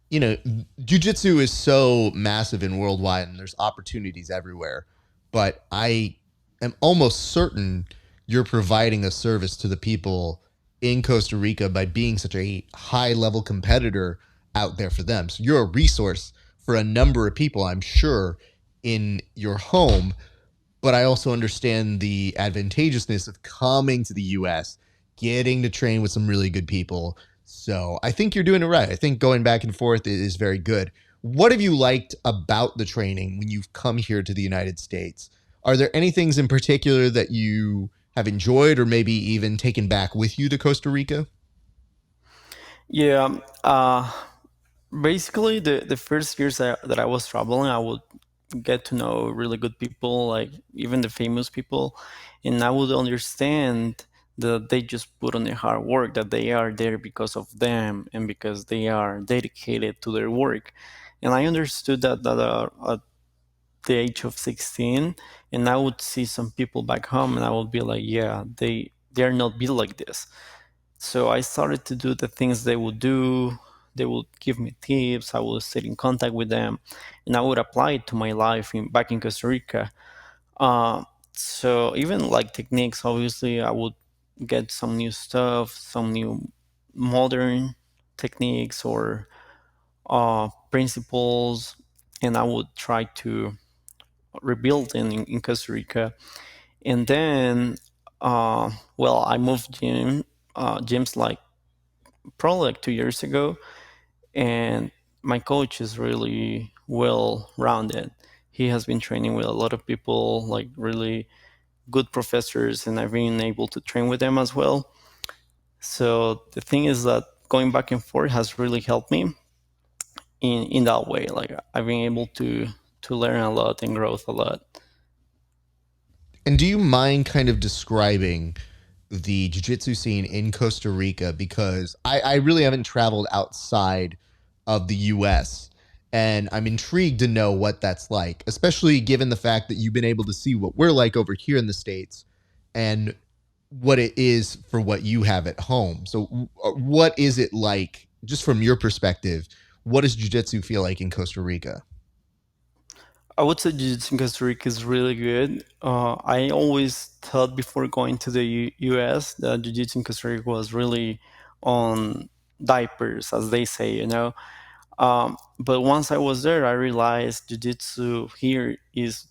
jujitsu is so massive and worldwide, and there's opportunities everywhere. But I am almost certain you're providing a service to the people in Costa Rica by being such a high level competitor out there for them. So you're a resource for a number of people, I'm sure, in your home. But I also understand the advantageousness of coming to the US, getting to train with some really good people, So I think you're doing it right. I think going back and forth is very good. What have you liked about the training when you've come here to the United States? Are there any things in particular that you have enjoyed or maybe even taken back with you to Costa Rica? Yeah. Basically, the first years that I was traveling, I would get to know really good people, like even the famous people, and I would understand that they just put on the hard work, that they are there because of them and because they are dedicated to their work. And I understood that at the age of 16, and I would see some people back home, and I would be like, yeah, they are not built like this. So I started to do the things they would do. They would give me tips. I would stay in contact with them, and I would apply it to my life back in Costa Rica. Uh, so even like techniques, obviously, I would get some new stuff, some new modern techniques or principles, and I would try to rebuild in Costa Rica. And then, well, I moved gyms like probably like 2 years ago, and my coach is really well rounded. He has been training with a lot of people, like really good professors, and I've been able to train with them as well. So the thing is that going back and forth has really helped me in that way. Like I've been able to learn a lot and growth a lot. And do you mind kind of describing the jiu-jitsu scene in Costa Rica? Because I really haven't traveled outside of the US, and I'm intrigued to know what that's like, especially given the fact that you've been able to see what we're like over here in the States and what it is for what you have at home. So what is it like just from your perspective? What does jiu-jitsu feel like in Costa Rica? I would say Jiu-Jitsu in Costa Rica is really good. I always thought before going to the US that Jiu-Jitsu in Costa Rica was really on diapers, as they say, you know. But once I was there, I realized Jiu-Jitsu here is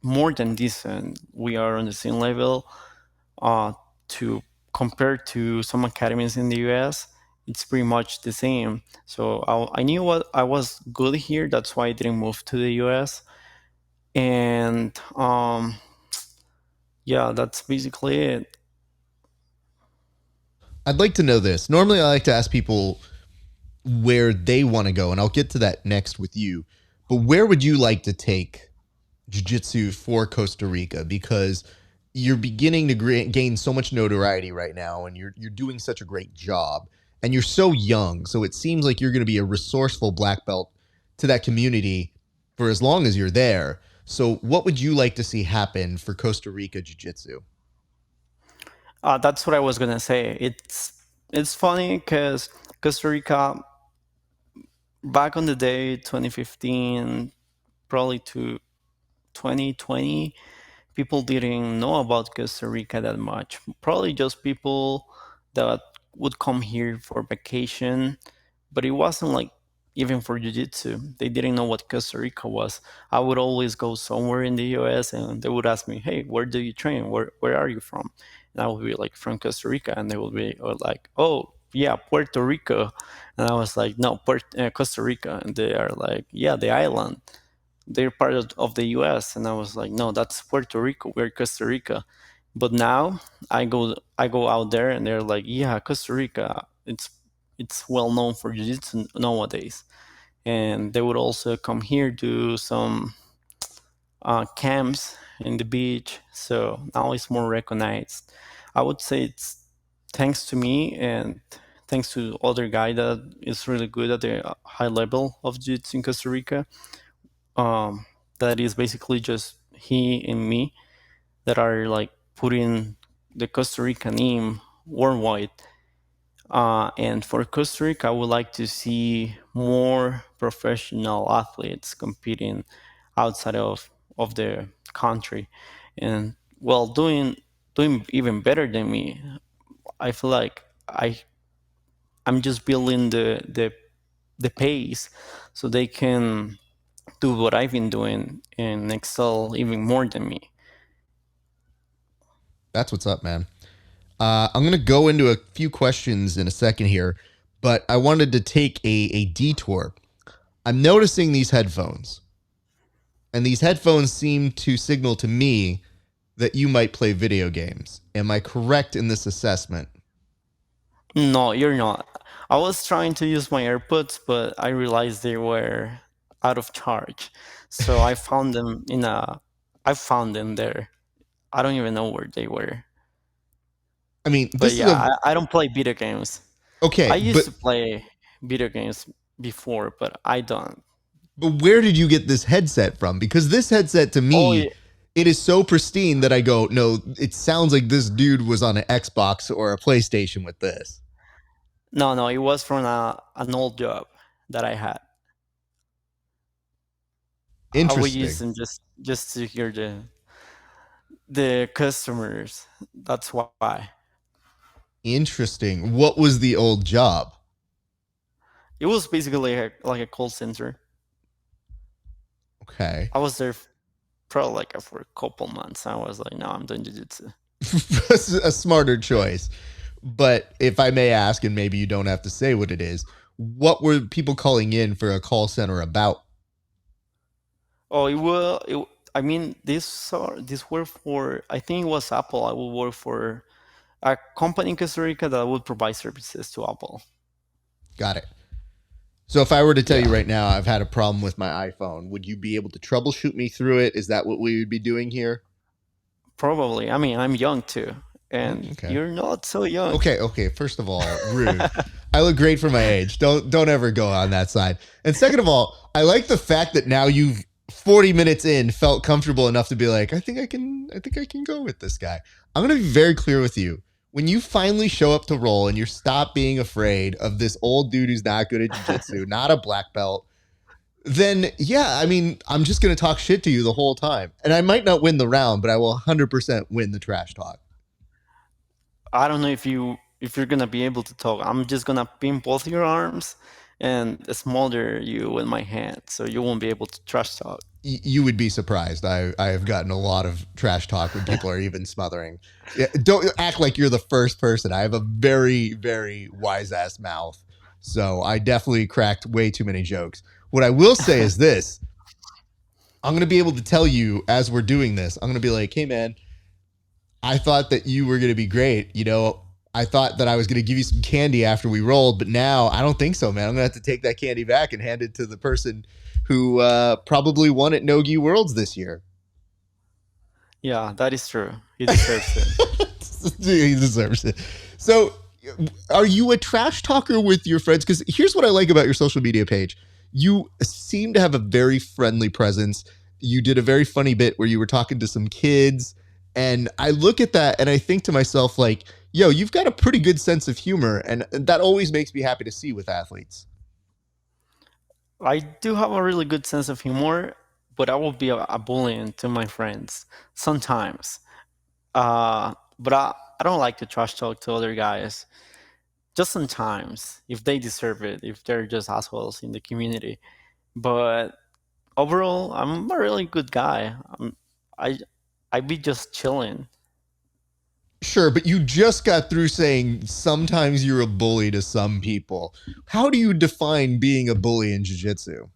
more than decent. We are on the same level uh, to compare to some academies in the US. It's pretty much the same. So I knew what I was good here. That's why I didn't move to the US. And yeah, that's basically it. I'd like to know this. Normally I like to ask people where they want to go, and I'll get to that next with you. But where would you like to take jiu-jitsu for Costa Rica? Because you're beginning to gain so much notoriety right now, and you're doing such a great job, and you're so young. So it seems like you're going to be a resourceful black belt to that community for as long as you're there. So what would you like to see happen for Costa Rica jiu-jitsu? That's what I was gonna say. It's funny because Costa Rica back on the day 2015, probably to 2020, people didn't know about Costa Rica that much. Probably just people that would come here for vacation, but it wasn't like even for jiu-jitsu. They didn't know what Costa Rica was. I would always go somewhere in the US and they would ask me, hey, where do you train? Where are you from? And I would be like, from Costa Rica. And they would be like, oh, yeah, Puerto Rico. And I was like, no, Costa Rica. And they are like, yeah, the island, they're part of the US. And I was like, no, that's Puerto Rico, we're Costa Rica. But now I go out there and they're like, yeah, Costa Rica, it's well known for jiu-jitsu nowadays. And they would also come here do some camps in the beach, so now it's more recognized. I would say it's thanks to me and thanks to other guy that is really good at the high level of jiu-jitsu in Costa Rica. um, that is basically just he and me that are like putting the Costa Rica name worldwide. And for Costa Rica, I would like to see more professional athletes competing outside of the country, and well, doing even better than me. I feel like I'm just building the pace so they can do what I've been doing and excel even more than me. That's what's up, man. I'm going to go into a few questions in a second here, but I wanted to take a detour. I'm noticing these headphones, and these headphones seem to signal to me that you might play video games. Am I correct in this assessment? No, you're not. I was trying to use my AirPods, but I realized they were out of charge. So I found them there. I don't even know where they were. I mean, But this is yeah, a I don't play video games. I okay, used to play video games before, but I don't. but where did you get this headset from? Because this headset to Oh, me, it is so pristine that I go, no, it sounds like this dude was on an Xbox or a PlayStation with this. no, it was from an old job that I had. I would use Interesting. them just to hear the customers. That's why. Interesting. What was the old job? It was basically like a call center. Okay. I was there probably like for a couple months. I was like, no, I'm doing jiu-jitsu. A smarter choice. But if I may ask, and maybe you don't have to say what it is, what were people calling in for a call center about? Oh, it will. I mean, these were for. I think it was Apple. I would work for a company in Costa Rica that would provide services to Apple. Got it. So if I were to tell you Yeah, right now I've had a problem with my iPhone, would you be able to troubleshoot me through it? Is that what we would be doing here? probably. I mean, I'm young too, and Okay. you're not so young. Okay. First of all, rude. I look great for my age. Don't ever go on that side. And second of all, I like the fact that now you've 40 minutes in felt comfortable enough to be like, I think I can go with this guy. I'm going to be very clear with you. When you finally show up to roll and you stop being afraid of this old dude who's not good at jiu-jitsu, not a black belt, then yeah, I mean, I'm just going to talk shit to you the whole time. And I might not win the round, but I will 100% win the trash talk. I don't know if you're gonna be able to talk. I'm just gonna pin both your arms and smother you with my hand, so you won't be able to trash talk. You would be surprised. I have gotten a lot of trash talk when people are even smothering. Yeah, don't act like you're the first person. I have a very, very wise ass mouth. So I definitely cracked way too many jokes. What I will say is this: I'm going to be able to tell you as we're doing this, I'm going to be like, hey, man, I thought that you were going to be great. I thought that I was going to give you some candy after we rolled, but now I don't think so, man. I'm going to have to take that candy back and hand it to the person who probably won at Nogi Worlds this year. Yeah, that is true. He deserves it. He deserves it. So, are you a trash talker with your friends? Because here's what I like about your social media page. You seem to have a very friendly presence. You did a very funny bit where you were talking to some kids. And I look at that and I think to myself, like, yo, you've got a pretty good sense of humor. And that always makes me happy to see with athletes. I do have a really good sense of humor, but I will be a bullying to my friends sometimes. But I don't like to trash talk to other guys. Just sometimes, if they deserve it, if they're just assholes in the community. But overall, I'm a really good guy. I I be just chilling. Sure, but you just got through saying sometimes you're a bully to some people. How do you define being a bully in jiu-jitsu?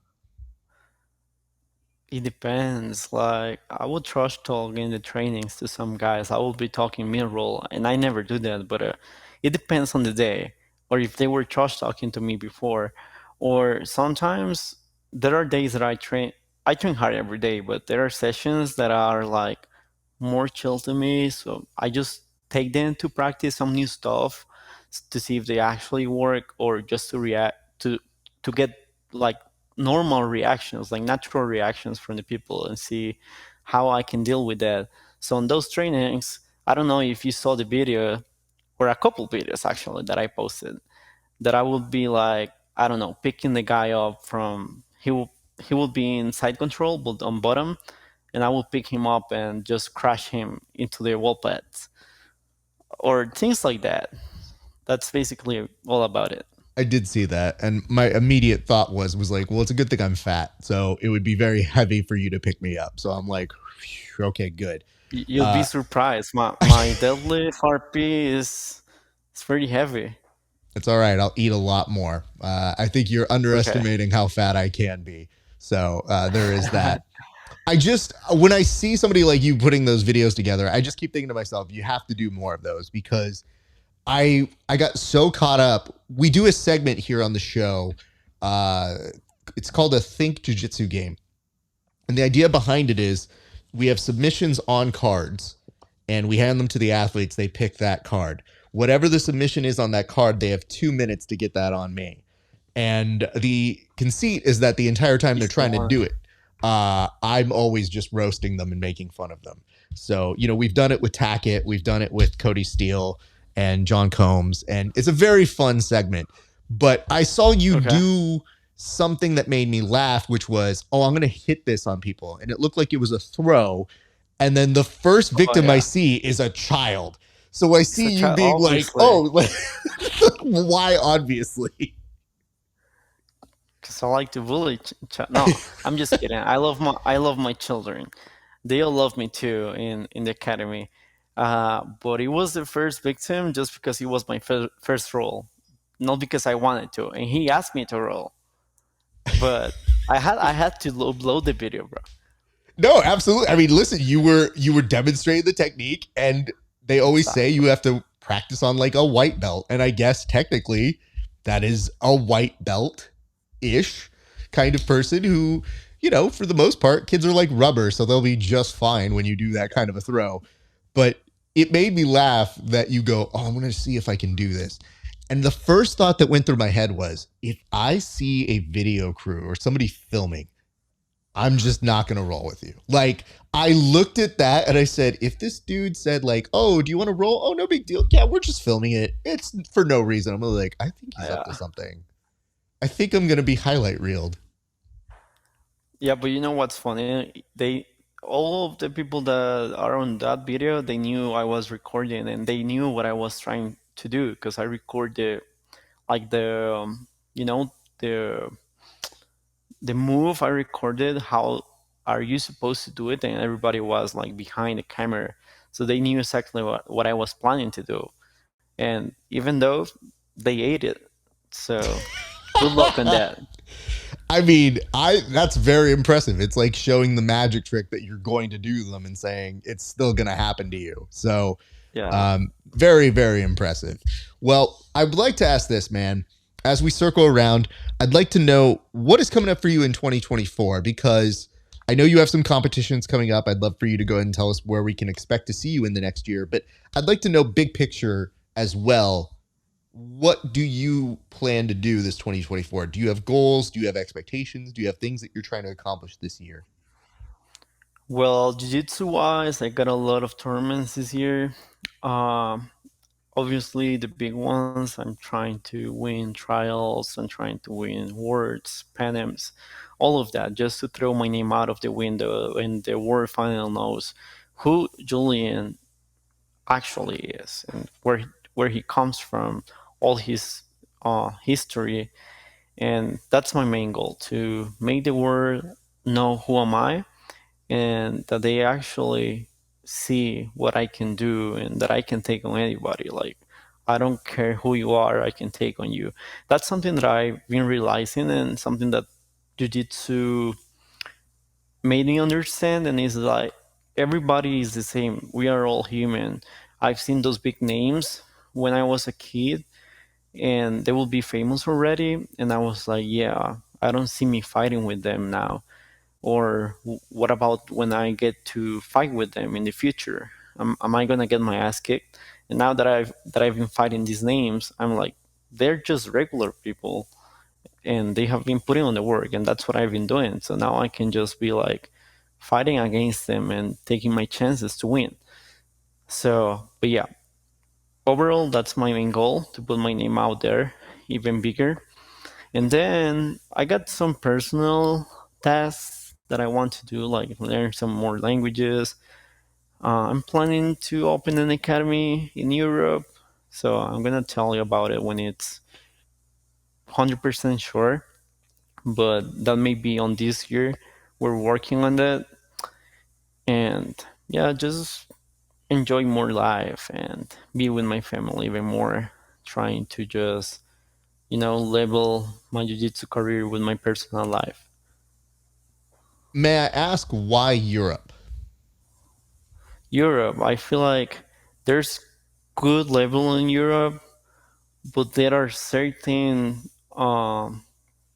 It depends. Like I would trash talk in the trainings to some guys. I will be talking mid roll, and I never do that. But it depends on the day, or if they were trash talking to me before, or sometimes there are days that I train. I train hard every day, but there are sessions that are like more chill to me. So I just take them to practice some new stuff to see if they actually work, or just to react to get like normal reactions, like natural reactions from the people, and see how I can deal with that. So in those trainings, I don't know if you saw the video or a couple videos actually that I posted, that I would be like, I don't know, picking the guy up from he will be in side control but on bottom, and I will pick him up and just crash him into the wall pads or things like that. That's basically all about it. I did see that, and my immediate thought was like, well, it's a good thing I'm fat, so it would be very heavy for you to pick me up. So I'm like, okay, good. You'll be Uh, surprised. My deadlift RP is it's pretty heavy. It's all right. I'll eat a lot more. I think you're Okay. underestimating how fat I can be. So there is that. I just when I see somebody like you putting those videos together, I just keep thinking to myself, you have to do more of those because I got so caught up. We do a segment here on the show. Uh, it's called a Think Jiu-Jitsu game. And the idea behind it is we have submissions on cards and we hand them to the athletes. They pick that card. Whatever the submission is on that card, they have 2 minutes to get that on me. And the conceit is that the entire time they're It's the trying to do one. it, I'm always just roasting them and making fun of them. So, we've done it with Tackett, we've done it with Cody Steele and John Combs, and it's a very fun segment. But I saw you Okay. do something that made me laugh, which was, oh, I'm going to hit this on people. And it looked like it was a throw. And then the first Oh victim I yeah. see is a child. So I It's see a you child, being like, obviously, oh, why, obviously? because I like to bully. No, I'm just kidding. I love my children. They all love me too in the academy. But it was the first victim just because it was my first role, not because I wanted to. And he asked me to roll, but I had to upload the video, bro. No, absolutely. I mean, listen, you were demonstrating the technique, and they always say you Exactly. have to practice on like a white belt, and I guess technically that is a white belt ish kind of person who, for the most part, kids are like rubber, so they'll be just fine when you do that kind of a throw. But it made me laugh that you go, oh, I'm going to see if I can do this. And the first thought that went through my head was, if I see a video crew or somebody filming, I'm just not going to roll with you. Like, I looked at that and I said, if this dude said, like, oh, do you want to roll? Oh, no big deal. Yeah, we're just filming it. It's for no reason. I'm like, I think he's up to Yeah. something. I think I'm going to be highlight reeled. Yeah, but you know what's funny? All of the people that are on that video, they knew I was recording and they knew what I was trying to do because I recorded like you know, the the move I recorded. How are you supposed to do it? And everybody was like behind the camera, so they knew exactly what I was planning to do. And even though they ate it, so good luck on that. I mean, I that's very impressive. It's like showing the magic trick that you're going to do them and saying it's still going to happen to you. So, Yeah. very, very impressive. Well, I would like to ask this, man. As we circle around, I'd like to know what is coming up for you in 2024 because I know you have some competitions coming up. I'd love for you to go ahead and tell us where we can expect to see you in the next year. But I'd like to know big picture as well. What do you plan to do this 2024? Do you have goals? Do you have expectations? Do you have things that you're trying to accomplish this year? Well, jiu-jitsu wise, I got a lot of tournaments this year. Um, Obviously, the big ones, I'm trying to win trials, I'm trying to win worlds, panims, all of that, just to throw my name out of the window and the world final knows who Julian actually is and where he comes from, all his history, and that's my main goal to make the world know who am I and that they actually see what I can do and that I can take on anybody. Like, I don't care who you are, I can take on you. That's something that I've been realizing and something that Jiu-Jitsu made me understand. And is like, everybody is the same. We are all human. I've seen those big names when I was a kid and they will be famous already. And I was like, yeah, I don't see me fighting with them now. Or what about when I get to fight with them in the future? Am I gonna get my ass kicked? And now that I've been fighting these names, I'm like, they're just regular people, and they have been putting on the work, and that's what I've been doing. So now I can just be like fighting against them and taking my chances to win. So, but yeah, overall, that's my main goal, to put my name out there even bigger. And then I got some personal tasks that I want to do, like learn some more languages. I'm planning to open an academy in Europe, so I'm gonna tell you about it when it's 100% sure. But that may be on this year. We're working on that, and yeah, just enjoy more life and be with my family even more. Trying to just label my jiu-jitsu career with my personal life. May I ask why Europe? Europe, I feel like there's good level in Europe, but there are certain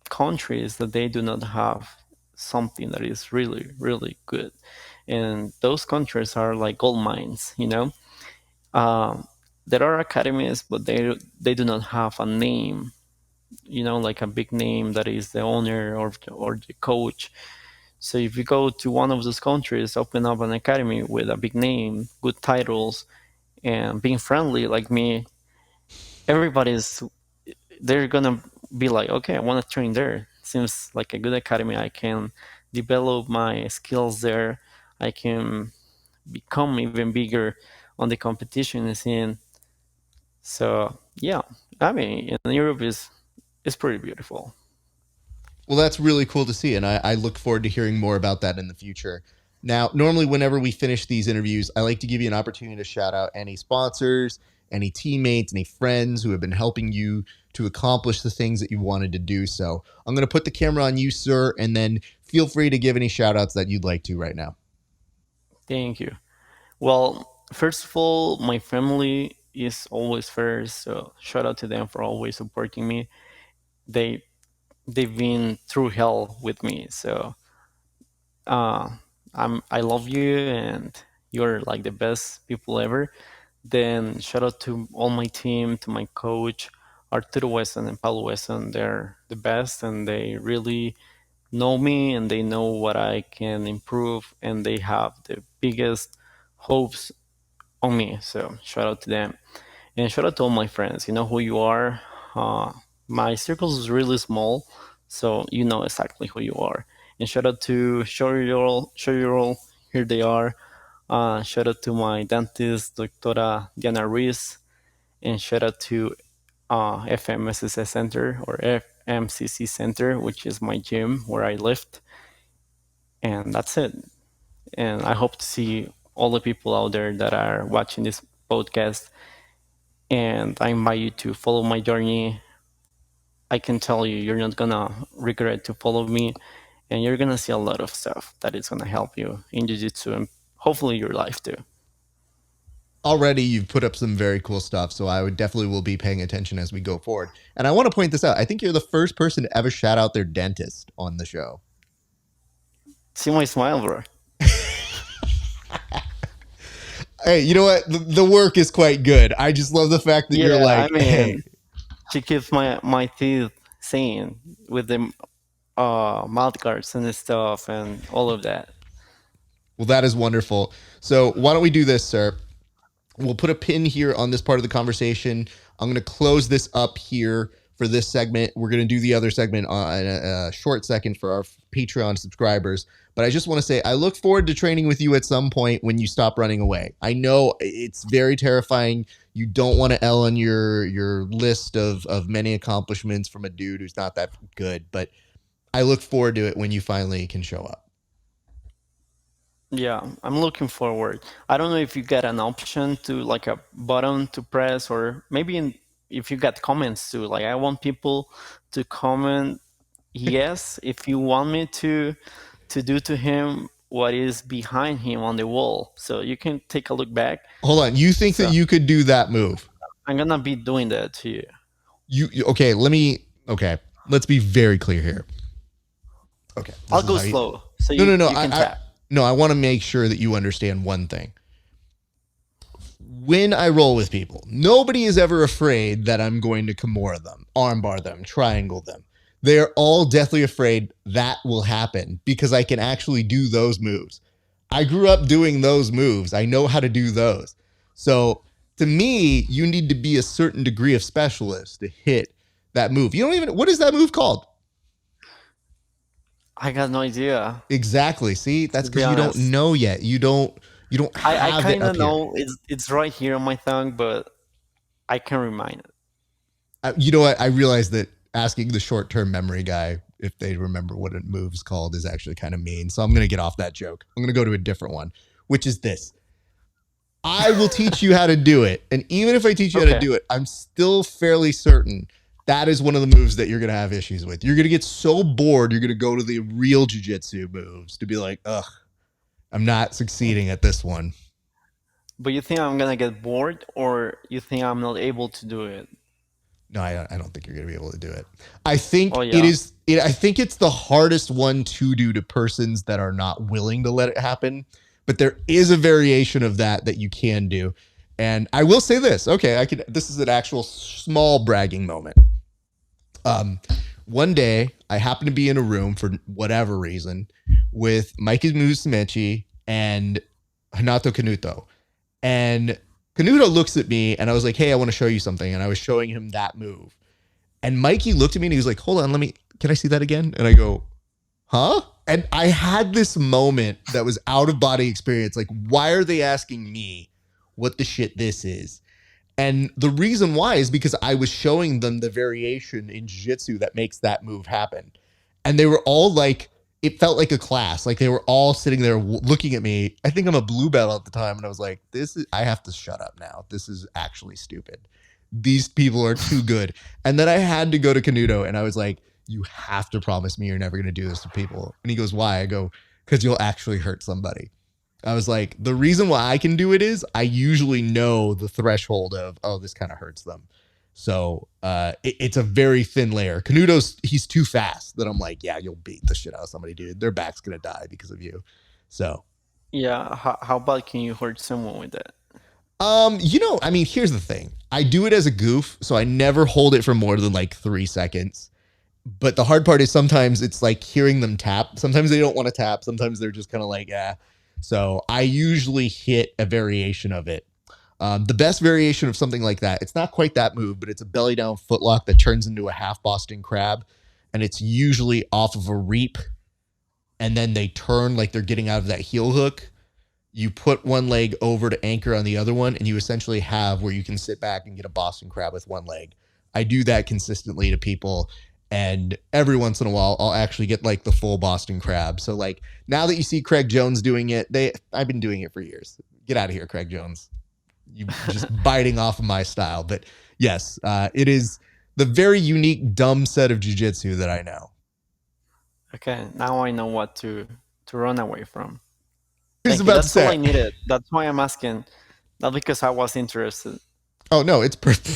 countries that they do not have something that is really, really good. And those countries are like gold mines. Um, there are academies, but they do not have a name, like a big name that is the owner or the coach. So if you go to one of those countries, open up an academy with a big name, good titles, and being friendly like me, everybody's they're gonna be like, okay, I want to train there. Seems like a good academy. I can develop my skills there. I can become even bigger on the competition scene. So yeah, I mean, in Europe is pretty beautiful. Well, that's really cool to see, and I look forward to hearing more about that in the future. Now, normally, whenever we finish these interviews, I like to give you an opportunity to shout out any sponsors, any teammates, any friends who have been helping you to accomplish the things that you wanted to do. So I'm going to put the camera on you, sir, and then feel free to give any shout outs that you'd like to right now. Thank you. Well, first of all, my family is always first. So shout out to them for always supporting me. They they've been through hell with me. So uh, I love you, and you're like the best people ever. Then shout out to all my team, to my coach, Arturo Weston and Paulo Weston. They're the best, and they really know me, and they know what I can improve, and they have the biggest hopes on me. So shout out to them, and shout out to all my friends. You know who you are. Uh, my circle is really small, so you know exactly who you are. And shout out to Show Your All. Here they are. Shout out to my dentist, Doctora Diana Ruiz, and shout out to FMSS Center or FMCC Center, which is my gym where I lift. And that's it. And I hope to see all the people out there that are watching this podcast. And I invite you to follow my journey. I can tell you, you're not gonna regret to follow me, and you're gonna see a lot of stuff that is gonna help you in jiu-jitsu and hopefully your life too. Already, you've put up some very cool stuff, so I would definitely will be paying attention as we go forward. And I want to point this out. I think you're the first person to ever shout out their dentist on the show. See my smile, bro. Hey, you know what? The work is quite good. I just love the fact that you're Yeah, I like, hey. mean, she keeps my teeth sane with the mouth guards and stuff and all of that. Well, that is wonderful. So why don't we do this, sir? We'll put a pin here on this part of the conversation. I'm going to close this up here for this segment. We're going to do the other segment in a short second for our Patreon subscribers. But I just want to say I look forward to training with you at some point when you stop running away. I know it's very terrifying. You don't want to L on your list of many accomplishments from a dude who's not that good. But I look forward to it when you finally can show up. Yeah, I'm looking forward. I don't know if you get an option to like a button to press, or maybe if you got comments too. Like I want people to comment yes if you want me to do to him what is behind him on the wall. So you can take a look back. Hold on. You think that So you could do that move? I'm gonna be doing that to you. Okay, let's be very clear here. Okay, I'll this is go how you. slow so No, no, no. you can tap. I want to make sure that you understand one thing. When I roll with people, nobody is ever afraid that I'm going to Kimura them, armbar them, triangle them. They're all deathly afraid that will happen because I can actually do those moves. I grew up doing those moves. I know how to do those. So to me, you need to be a certain degree of specialist to hit that move. You don't even, what is that move called? I got no idea, Exactly. See, that's to be because you don't honest. know yet. You don't I have it kind up of here. know it's right here on my tongue, but I can remind it. You know what? I realized that asking the short-term memory guy if they remember what a move's called is actually kind of mean. So I'm going to get off that joke. I'm going to go to a different one, which is this. I will teach you how to do it. And even if I teach you how to Okay. do it, I'm still fairly certain That is one of the moves that you're going to have issues with. You're going to get so bored, you're going to go to the real jiu-jitsu moves to be like, ugh, I'm not succeeding at this one. But you think I'm gonna get bored, or you think I'm not able to do it? No, I don't think you're going to be able to do it. I think Oh it yeah. is. I think it's the hardest one to do to persons that are not willing to let it happen. But there is a variation of that you can do. And I will say this. Okay, I could. This is an actual small bragging moment. One day I happened to be in a room for whatever reason with Mikey Musumeci and Hanato Kanuto. And Canuto looks at me and I was like, hey, I want to show you something. And I was showing him that move. And Mikey looked at me and he was like, hold on, can I see that again? And I go, huh? And I had this moment that was out of body experience. Like, why are they asking me what the shit this is? And the reason why is because I was showing them the variation in jiu-jitsu that makes that move happen. And they were all like, it felt like a class. Like they were all sitting there looking at me. I think I'm a blue belt at the time. And I was like, I have to shut up now. This is actually stupid. These people are too good. And then I had to go to Canuto and I was like, you have to promise me you're never going to do this to people. And he goes, why? I go, because you'll actually hurt somebody. I was like, the reason why I can do it is I usually know the threshold of, oh, this kind of hurts them. So it's a very thin layer. Canuto's, he's too fast that I'm like, yeah, you'll beat the shit out of somebody, dude. Their back's going to die because of you. So, Yeah. How bad can you hurt someone with that? I mean, here's the thing. I do it as a goof, so I never hold it for more than like 3 seconds. But the hard part is sometimes it's like hearing them tap. Sometimes they don't want to tap. Sometimes they're just kind of like, yeah. So I usually hit a variation of it. The best variation of something like that, it's not quite that move, but it's a belly down footlock that turns into a half Boston crab. And it's usually off of a reap. And then they turn like they're getting out of that heel hook. You put one leg over to anchor on the other one, and you essentially have where you can sit back and get a Boston crab with one leg. I do that consistently to people. And every once in a while, I'll actually get like the full Boston crab. So like now that you see Craig Jones doing it, I've been doing it for years. Get out of here, Craig Jones. You just biting off of my style. But yes, it is the very unique, dumb set of jiu-jitsu that I know. Okay, now I know what to run away from. I was Thank you. about to That's all say, I needed. That's why I'm asking, not because I was interested. oh no, it's perfect.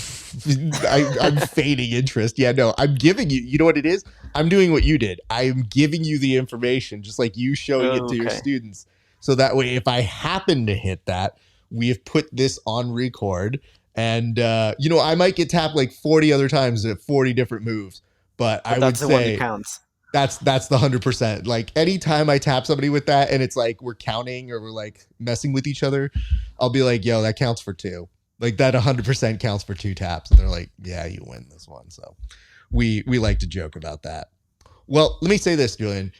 I'm feigning interest. Yeah, no, I'm giving you. You know what it is? I'm doing what you did. I'm giving you the information, just like you showing it to your Okay. students. So that way, if I happen to hit that, we have put this on record, and I might get tapped like 40 other times at 40 different moves. But I But would that's the one that say counts. that's the 100%. Like anytime I tap somebody with that, and it's like we're counting or we're like messing with each other, I'll be like, "Yo, that counts for 2." Like that 100% counts for 2 taps, and they're like, "Yeah, you win this one." So we like to joke about that. Well, let me say this, Julian.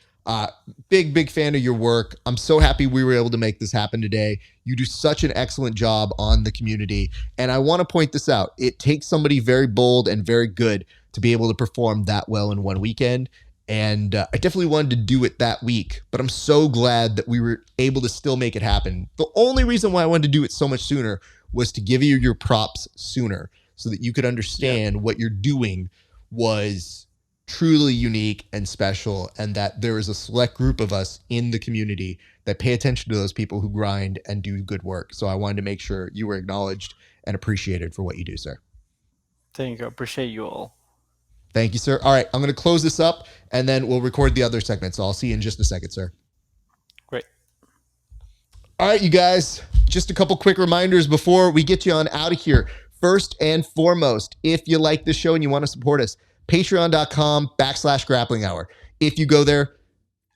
Big fan of your work. I'm so happy we were able to make this happen today. You do such an excellent job on the community, and I want to point this out. It takes somebody very bold and very good to be able to perform that well in one weekend. And I definitely wanted to do it that week, but I'm so glad that we were able to still make it happen. The only reason why I wanted to do it so much sooner was to give you your props sooner so that you could understand what you're doing was truly unique and special, and that there is a select group of us in the community that pay attention to those people who grind and do good work. So I wanted to make sure you were acknowledged and appreciated for what you do, sir. Thank you. I appreciate you all. Thank you, sir. All right, I'm going to close this up and then we'll record the other segment. So I'll see you in just a second, sir. Great. All right, you guys, just a couple quick reminders before we get you on out of here. First and foremost, if you like this show and you want to support us, patreon.com/grappling hour. If you go there,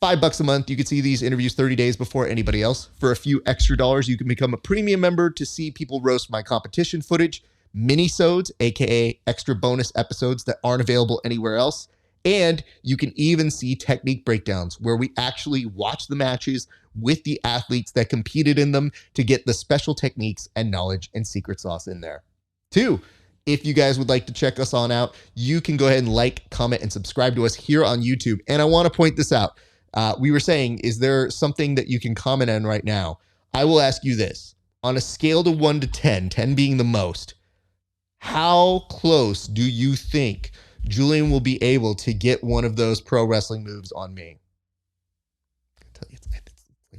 $5 a month, you can see these interviews 30 days before anybody else. For a few extra dollars, you can become a premium member to see people roast my competition footage, mini-sodes, aka extra bonus episodes that aren't available anywhere else. And you can even see technique breakdowns where we actually watch the matches with the athletes that competed in them to get the special techniques and knowledge and secret sauce in there. 2, if you guys would like to check us on out, you can go ahead and like, comment, and subscribe to us here on YouTube. And I want to point this out. We were saying, is there something that you can comment on right now? I will ask you this. On a scale to 1 to 10, 10 being the most, how close do you think Julian will be able to get one of those pro wrestling moves on me. I can tell you, it's like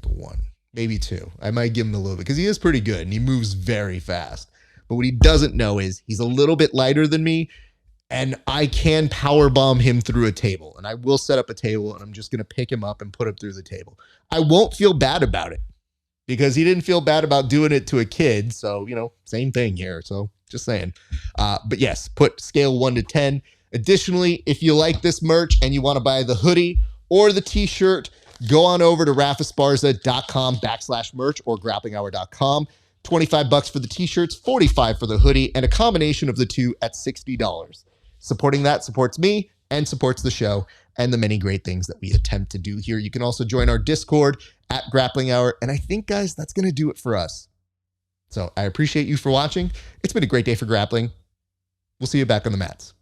a 1, maybe 2. I might give him a little bit because he is pretty good and he moves very fast. But what he doesn't know is he's a little bit lighter than me, and I can power bomb him through a table. And I will set up a table, and I'm just going to pick him up and put him through the table. I won't feel bad about it because he didn't feel bad about doing it to a kid. So, same thing here. So just saying. But yes, put scale 1 to 10. Additionally, if you like this merch and you want to buy the hoodie or the t-shirt, go on over to rafasparza.com/merch or grapplinghour.com. $25 for the t-shirts, $45 for the hoodie, and a combination of the two at $60. Supporting that supports me and supports the show and the many great things that we attempt to do here. You can also join our Discord at Grappling Hour. And I think, guys, that's going to do it for us. So I appreciate you for watching. It's been a great day for grappling. We'll see you back on the mats.